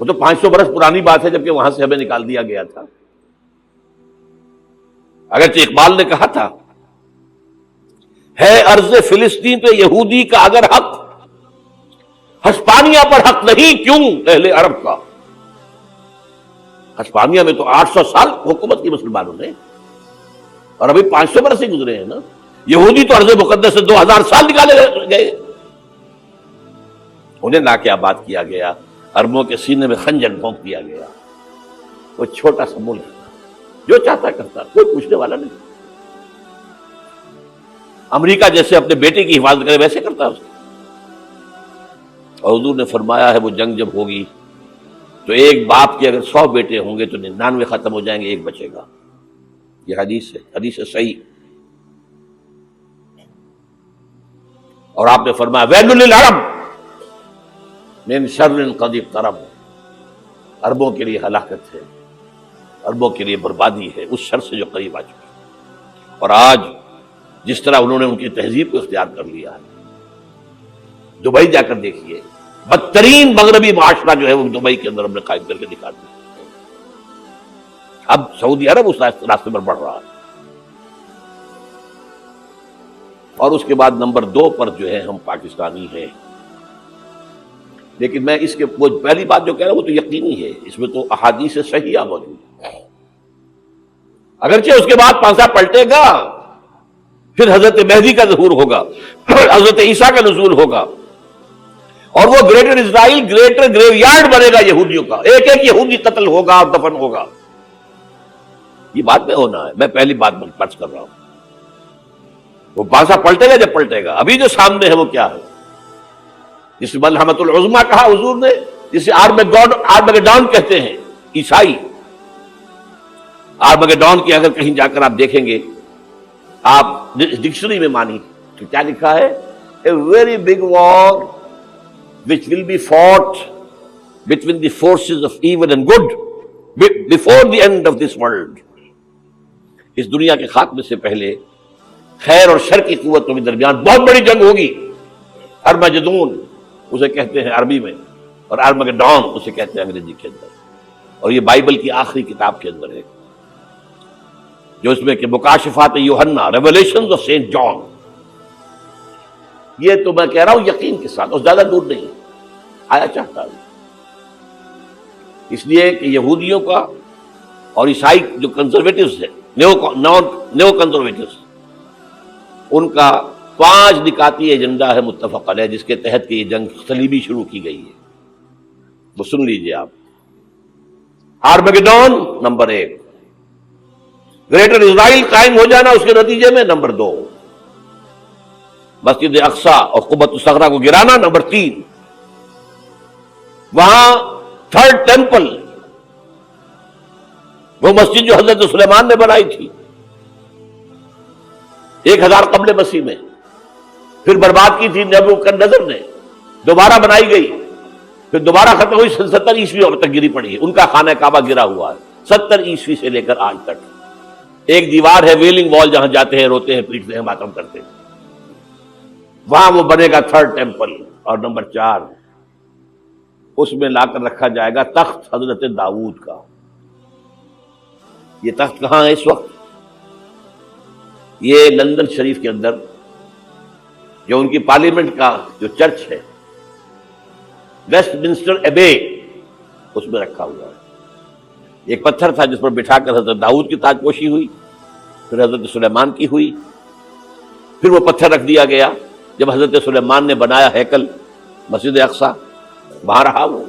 وہ تو 500 برس پرانی بات ہے جبکہ وہاں سے ہمیں نکال دیا گیا تھا. اگرچہ اقبال نے کہا تھا ہے ارض فلسطین پہ یہودی کا اگر حق، ہسپانیہ پر حق نہیں کیوں اہل عرب کا. ہسپانیہ میں تو 800 سال حکومت کی مسلمانوں نے، اور ابھی 500 برس سے گزرے ہیں نا. یہودی تو ارض مقدس سے 2000 سال نکالے گئے. انہیں لا کے آباد کیا گیا، عربوں کے سینے میں خنجر بھونک دیا گیا. وہ چھوٹا سا ملک جو چاہتا کرتا، کوئی پوچھنے والا نہیں. امریکہ جیسے اپنے بیٹے کی حفاظت کرے ویسے کرتا اس. اور حضور نے فرمایا ہے وہ جنگ جب ہوگی تو ایک باپ کے اگر 100 بیٹے ہوں گے تو 99 ختم ہو جائیں گے، ایک بچے گا. یہ حدیث ہے، حدیث ہے صحیح. اور آپ نے فرمایا ویل للعرب من شر قد اقترب، عربوں کے لیے ہلاکت ہے، عربوں کے لیے بربادی ہے اس شر سے جو قریب آ چکی. اور آج جس طرح انہوں نے ان کی تہذیب کو اختیار کر لیا ہے، دبئی جا کر دیکھیے، بدترین مغربی معاشرہ جو ہے وہ دبئی کے اندر ہم نے قائم کر کے دکھا دیا. اب سعودی عرب اس راستے پر بڑھ رہا ہے. اور اس کے بعد نمبر 2 پر جو ہے ہم پاکستانی ہیں. لیکن میں اس کے وہ پہلی بات جو کہہ رہا ہوں وہ تو یقینی ہے، اس میں تو احادیث صحیحہ موجود ہے. اگرچہ اس کے بعد پانسا پلٹے گا، پھر حضرت مہدی کا ظہور ہوگا، حضرت عیسیٰ کا نزول ہوگا، اور وہ گریٹر اسرائیل گریٹر گریو یارڈ بنے گا یہودیوں کا. ایک ایک یہودی قتل ہوگا اور دفن ہوگا. یہ بات میں ہونا ہے. میں پہلی بات پرچ کر رہا ہوں. وہ پانسا پلٹے گا جب پلٹے گا. ابھی جو سامنے ہے وہ کیا ہے؟ جس ملحمۃ العظمیٰ کہا حضور نے، جسے آرمیگیڈون کہتے ہیں، عیسائی. آرمگیڈون کی اگر کہیں جا کر آپ دیکھیں گے، آپ ڈکشنری میں مانی تو کیا لکھا ہے؟ A very big war which will be fought between the forces of evil and good before the end of this world. اس دنیا کے خاتمے سے پہلے خیر اور شر کی قوتوں کے درمیان بہت بڑی جنگ ہوگی. ارمجدون اسے کہتے ہیں عربی میں، اور آرمگیڈون اسے کہتے ہیں انگریزی کے اندر. اور یہ بائبل کی آخری کتاب کے اندر ہے، جو اس میں کہ مکاشفات یوحنا، ریولیشنز آف سینٹ جان. یہ تو میں کہہ رہا ہوں یقین کے ساتھ، اور زیادہ دور نہیں آیا چاہتا ہے. اس لیے کہ یہودیوں کا اور عیسائی جو کنزرویٹوز ہیں، نیو کنزرویٹوز، ان کا 5 نکاتی ایجنڈا ہے متفق علیہ، جس کے تحت کہ یہ جنگ صلیبی شروع کی گئی ہے. وہ سن لیجئے آپ. آرمگیڈون نمبر 1، گریٹر اسرائیل قائم ہو جانا اس کے نتیجے میں نمبر 2، مسجد اقصی اور قبۃ الصغریٰ کو گرانا نمبر 3، وہاں تھرڈ ٹیمپل، وہ مسجد جو حضرت سلیمان نے بنائی تھی 1000 قبل مسیح میں، پھر برباد کی تھی نیبوکدنیزر نے، دوبارہ بنائی گئی، پھر دوبارہ ختم ہوئی 70 عیسوی اور تک گری پڑی ہے. ان کا خانہ کعبہ گرا ہوا ہے 70 عیسوی سے لے کر آج تک. ایک دیوار ہے ویلنگ وال، جہاں جاتے ہیں، روتے ہیں، پیٹتے ہیں، ماتم کرتے ہیں، وہاں وہ بنے گا تھرڈ ٹیمپل. اور نمبر 4، اس میں لا کر رکھا جائے گا تخت حضرت داؤد کا. یہ تخت کہاں ہے اس وقت؟ یہ لندن شریف کے اندر، جو ان کی پارلیمنٹ کا جو چرچ ہے، ویسٹ منسٹر ایبے، اس میں رکھا ہوا ہے. ایک پتھر تھا جس پر بٹھا کر حضرت داؤد کی تاج پوشی ہوئی، پھر حضرت سلیمان کی ہوئی، پھر وہ پتھر رکھ دیا گیا جب حضرت سلیمان نے بنایا ہیکل مسجد اقصی، وہاں رہا وہ.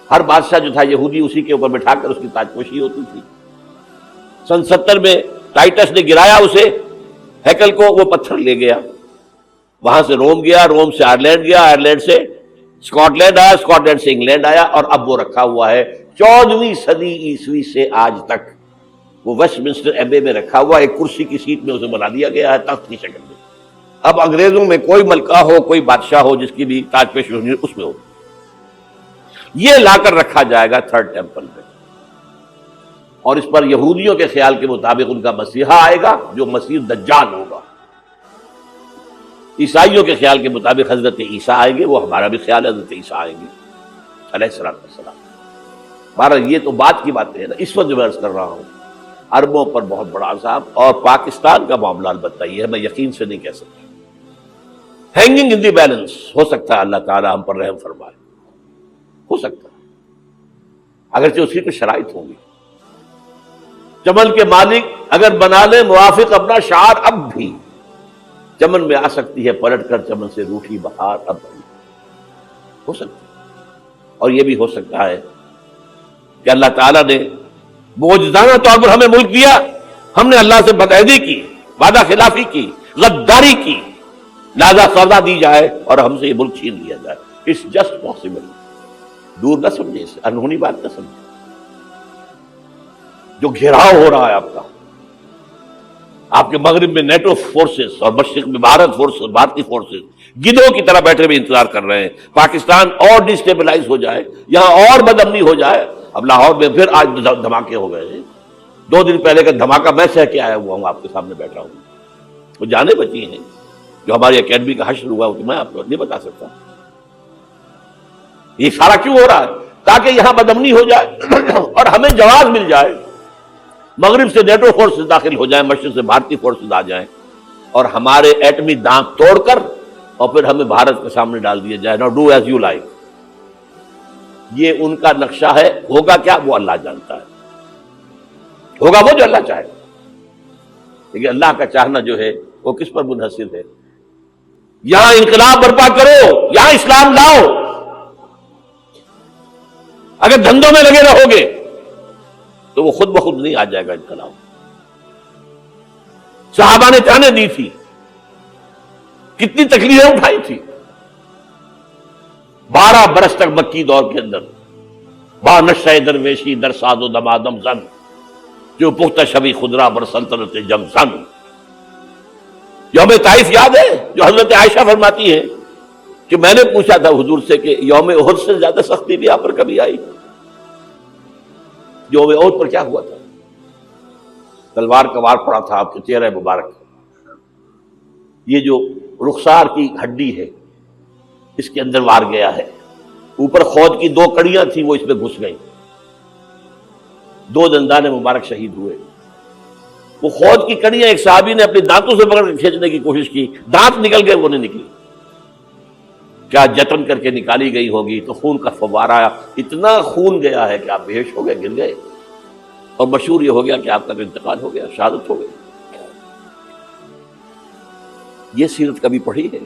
ہر بادشاہ جو تھا یہودی اسی کے اوپر بٹھا کر اس کی تاج پوشی ہوتی تھی. سن 70 میں ٹائٹس نے گرایا اسے، ہیکل کو، وہ پتھر لے گیا، وہاں سے روم گیا، روم سے آئرلینڈ گیا، آئرلینڈ سے اسکاٹ لینڈ آیا، اسکاٹ لینڈ سے انگلینڈ آیا، اور اب وہ رکھا ہوا ہے 14ویں صدی عیسوی سے آج تک. وہ ویسٹ منسٹر ایبے میں رکھا ہوا، ایک کرسی کی سیٹ میں اسے بنا دیا گیا ہے تخت کی شکل میں. اب انگریزوں میں کوئی ملکہ ہو، کوئی بادشاہ ہو جس کی بھی تاج پوشی ہونی اس میں ہو، یہ لا کر رکھا جائے گا تھرڈ ٹیمپل میں. اور اس پر یہودیوں کے خیال کے مطابق ان کا مسیحا آئے گا جو مسیح دجال ہوگا. عیسائیوں کے خیال کے مطابق حضرت عیسیٰ آئیں گے، وہ ہمارا بھی خیال ہے حضرت عیسیٰ آئیں گے علیہ السلام. بہرحال یہ تو بات کی باتیں ہیں نا. اس وقت جو میں عرض کر رہا ہوں، عربوں پر بہت بڑا عذاب، اور پاکستان کا معاملہ البتہ یہ ہے، میں یقین سے نہیں کہہ سکتا. ہینگنگ ان دی بیلنس، ہو سکتا ہے اللہ تعالی ہم پر رحم فرمائے، ہو سکتا ہے، اگرچہ اسی پہ شرائط ہوں گی. چمن کے مالک اگر بنا لے موافق اپنا شعار، اب بھی چمن میں آ سکتی ہے پلٹ کر چمن سے روٹھی بہار، اب بھی ہو سکتا ہے. اور یہ بھی ہو سکتا ہے کہ اللہ تعالیٰ نے معجزانہ طور پر ہمیں ملک دیا، ہم نے اللہ سے بدعہدی کی، وعدہ خلافی کی، غداری کی، لہذا سزا دی جائے اور ہم سے یہ ملک چھین لیا جائے. It's just possible. دور نہ سمجھے اسے، انہونی بات نہ سمجھے. جو گھیراؤ ہو رہا ہے آپ کے مغرب میں نیٹو فورسز اور مشرق میں بھارتی فورسز گدھوں کی طرح بیٹھے ہوئے انتظار کر رہے ہیں پاکستان اور ڈسٹیبلائز ہو جائے، یہاں اور بدامنی ہو جائے. اب لاہور میں پھر آج دھماکے ہو گئے ہیں. 2 دن پہلے کا دھماکہ میں سہ کے آیا ہوا ہوں، آپ کے سامنے بیٹھا ہوں. وہ جانیں بچی ہیں جو ہماری اکیڈمی کا حشر ہوا، تو میں آپ کو نہیں بتا سکتا. یہ سارا کیوں ہو رہا ہے؟ تاکہ یہاں بدامنی ہو جائے اور ہمیں جواز مل جائے، مغرب سے نیٹو فورسز داخل ہو جائیں، مشرق سے بھارتی فورسز آ جائیں، اور ہمارے ایٹمی دانت توڑ کر اور پھر ہمیں بھارت کے سامنے ڈال دیا جائے. نو ڈو ایز یو لائک. یہ ان کا نقشہ ہے. ہوگا کیا وہ اللہ جانتا ہے، ہوگا وہ جو اللہ چاہے. لیکن اللہ کا چاہنا جو ہے وہ کس پر منحصر ہے؟ یہاں انقلاب برپا کرو، یہاں اسلام لاؤ. اگر دھندوں میں لگے رہو گے تو وہ خود بخود نہیں آ جائے گا انقلاب. صحابہ نے جانیں دی تھی، کتنی تکلیفیں اٹھائی تھی 12 برس تک مکی دور کے اندر. با نشہ درویشی در ساز و دمادم زن، جو پختہ شبی خدرا بر سلطنت جم زن۔ یوم طائف یاد ہے جو حضرت عائشہ فرماتی ہے کہ میں نے پوچھا تھا حضور سے کہ یوم احد سے زیادہ سختی بھی آپ پر کبھی آئی؟ یوم احد پر کیا ہوا تھا؟ تلوار کا وار پڑا تھا آپ کے چہرہ مبارک، یہ جو رخسار کی ہڈی ہے اس کے اندر وار گیا ہے، اوپر خود کی 2 کڑیاں تھیں وہ اس میں گھس گئیں، 2 دندان مبارک شہید ہوئے۔ وہ خود کی کڑیاں ایک صحابی نے اپنے دانتوں سے پکڑ کر کھینچنے کی کوشش کی، دانت نکل گئے، وہ نہیں نکلی، کیا جتن کر کے نکالی گئی ہوگی تو خون کا فوارہ آیا، اتنا خون گیا ہے کہ آپ بے ہوش ہو گئے، گر گئے، اور مشہور یہ ہو گیا کہ آپ کا انتقال ہو گیا، شہادت ہو گئی۔ یہ سیرت کبھی پڑھی ہے؟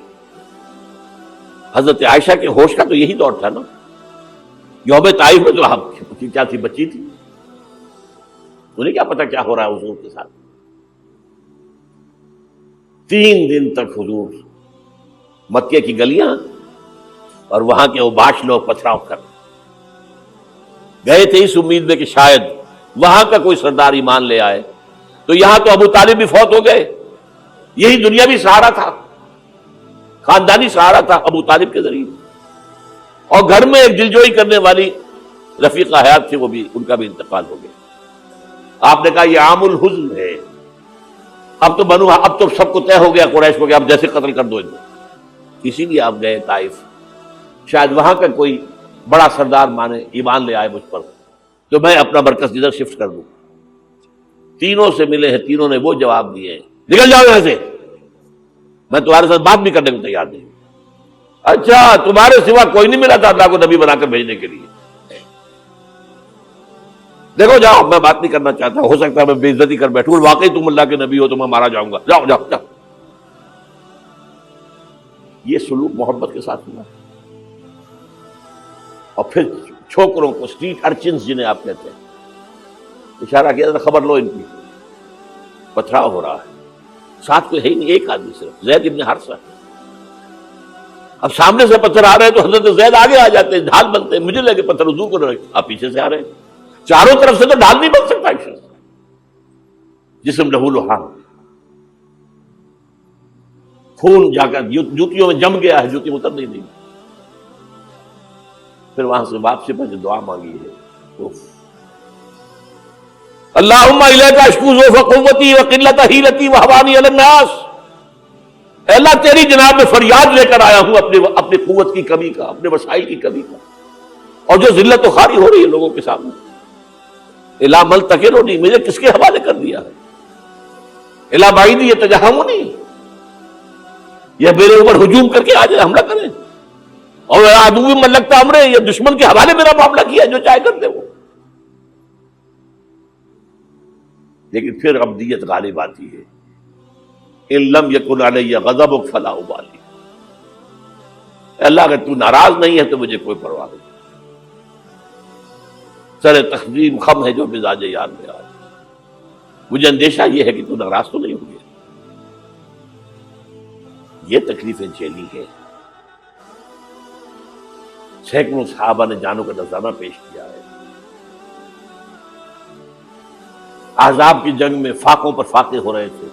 حضرت عائشہ کے ہوش کا تو یہی دور تھا نا۔ یوم طائف میں تو آپ کیا تھی، بچی تھی، انہیں کیا پتا کیا ہو رہا ہے حضور کے ساتھ۔ 3 دن تک حضور مکے کی گلیاں اور وہاں کے اوباش لوگ پتھراؤ کر گئے تھے اس امید میں کہ شاید وہاں کا کوئی سردار ایمان لے آئے، تو یہاں تو ابو طالب بھی فوت ہو گئے، یہی دنیاوی سہارا تھا، خاندانی سہارا تھا ابو طالب کے ذریعے، اور گھر میں ایک دلجوئی کرنے والی رفیقہ حیات تھی، وہ بھی، ان کا بھی انتقال ہو گیا۔ آپ نے کہا یہ عام الحزن ہے، اب تو سب کو طے ہو گیا قریش کو کہ آپ جیسے قتل کر دو ان کو، اسی لیے آپ گئے طائف، شاید وہاں کا کوئی بڑا سردار مانے ایمان لے آئے مجھ پر تو میں اپنا مرکز ادھر شفٹ کر دوں۔ تینوں سے ملے ہیں، تینوں نے وہ جواب دیے ہیں، نکل جاؤ یہاں سے، میں تمہارے ساتھ بات بھی کرنے کو تیار نہیں۔ اچھا، تمہارے سوا کوئی نہیں ملا تھا اللہ کو نبی بنا کر بھیجنے کے لیے؟ دیکھو جاؤ، میں بات نہیں کرنا چاہتا، ہو سکتا ہے میں بے عزتی کر بیٹھوں، واقعی تم اللہ کے نبی ہو تو میں مارا جاؤں گا، جاؤ جاؤ جاؤ۔ یہ سلوک محبت کے ساتھ ہوا، اور پھر چھوکروں کو، اسٹریٹ ارچنز جنہیں آپ کہتے ہیں، اشارہ کیا تھا، خبر لو ان کی، پتھراؤ ہو رہا ہے، ساتھ کوئی ہے ہی نہیں، ایک آدمی صرف، زید ابن حارثہ۔ اب سامنے سے پتھر آ رہے ہیں تو حضرت زید آگے آ جاتے ہیں، ڈھال بنتے ہیں، مجھے لگے پتھر وضو کر رہے، آپ پیچھے سے آ رہے ہیں، چاروں طرف سے تو ڈھال نہیں بن سکتا ایک شخص، جسم لہو لہان، خون جا کر جوتیوں میں جم گیا ہے، جوتی اتر نہیں دی۔ پھر وہاں سے واپسی پر جو دعا مانگی ہے، اللہم الیک اشکو ضعف قوتی وقلت حیلتی وہوانی علی الناس، اے اللہ تیری جناب میں فریاد لے کر آیا ہوں اپنی قوت کی کمی کا، اپنے وسائل کی کمی کا، اور جو ذلت و خواری ہو رہی ہے لوگوں کے سامنے، الا ملتقرنی، مجھے کس کے حوالے کر دیا ہے، الا بعیدی یتجہمنی، یہ میرے اوپر ہجوم کر کے آ جائے، حملہ کریں، اور عدو من لگتا امرے، یہ دشمن کے حوالے میرا معاملہ کیا، جو چاہے کر دے وہ۔ لیکن پھر عبدیت غالب آتی ہے، ان لم یکن علی غضبک فلا ابالی، اللہ اگر تو ناراض نہیں ہے تو مجھے کوئی پرواہ نہیں، سر تقدیم خم ہے جو مزاج یار میں آج، مجھے اندیشہ یہ ہے کہ تو ناراض تو نہیں ہو گیا۔ یہ تکلیفیں جھیلی ہیں، سینکڑوں صحابہ نے جانوں کا نذرانہ پیش کیا ہے، احزاب کی جنگ میں فاقوں پر فاقے ہو رہے تھے،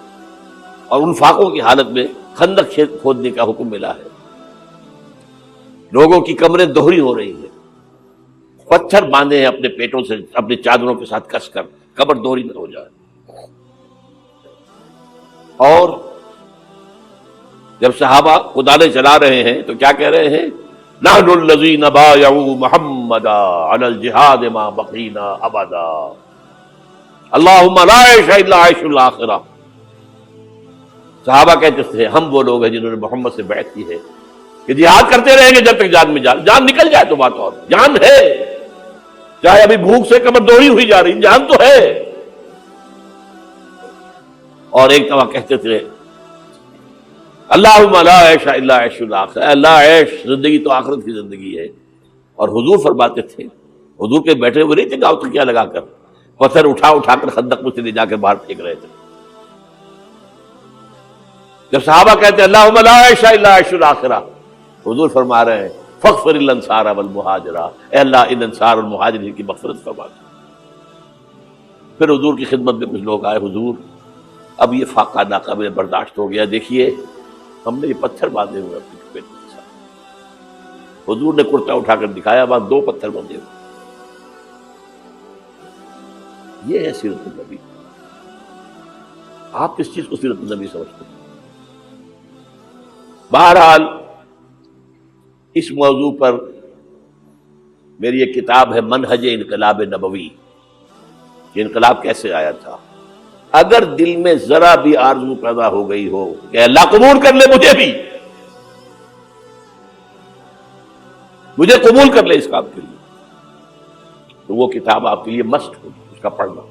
اور ان فاقوں کی حالت میں خندق کھودنے کا حکم ملا ہے، لوگوں کی کمریں دوہری ہو رہی ہیں، پتھر باندھے ہیں اپنے پیٹوں سے، اپنی چادروں کے ساتھ کس کر قبر دوہری نہ ہو جائے، اور جب صحابہ کدالیں چلا رہے ہیں تو کیا کہہ رہے ہیں، نحن الذین بایعوا محمدا علی الجہاد ما بقینا ابدا، اللہم لا عیش الا عیش الاخرہ۔ صحابہ کہتے تھے ہم وہ لوگ ہیں جنہوں نے محمد سے بیعت کی ہے کہ جہاد کرتے رہیں گے جب تک جان میں جان نکل جائے تو بات، اور جان ہے، چاہے ابھی بھوک سے کمر دوہری ہوئی جا رہی، جان تو ہے۔ اور ایک دفعہ کہتے تھے اللہم لا عیش الا عیش الاخرہ، اللہ عیش، زندگی تو آخرت کی زندگی ہے۔ اور حضور فرماتے تھے، حضور کے بیٹھے ہوئے نہیں تھے گاؤں تکیہ لگا کر، پتھر اٹھا کر خندق میں سے لے جا کر باہر پھینک رہے تھے۔ جب صحابہ کہتے ہیں اللہم لا عیش الا عیش الاخرہ، حضور فرما رہے ہیں فاغفر الانصار والمہاجرہ، اے اللہ ان انصار اور مہاجرین کی مغفرت فرما دے۔ پھر حضور کی خدمت میں کچھ لوگ آئے، حضور اب یہ فاقہ ناقابل برداشت ہو گیا، دیکھیے ہم نے یہ پتھر باندھے ہوئے اپنی پیٹ کے ساتھ۔ حضور نے کرتا اٹھا کر دکھایا، وہاں 2 پتھر بندھے ہوئے۔ یہ ہے سیرت النبی۔ آپ کس چیز کو سیرت النبی سمجھتے ہیں؟ بہرحال اس موضوع پر میری ایک کتاب ہے منہج انقلاب نبوی، کہ انقلاب کیسے آیا تھا۔ اگر دل میں ذرا بھی آرزو پیدا ہو گئی ہو کہ اللہ قبول کر لے مجھے بھی، مجھے قبول کر لے اس کام کے لیے، تو وہ کتاب آپ کے لیے مسٹ ہوگی، اس کا پڑھنا۔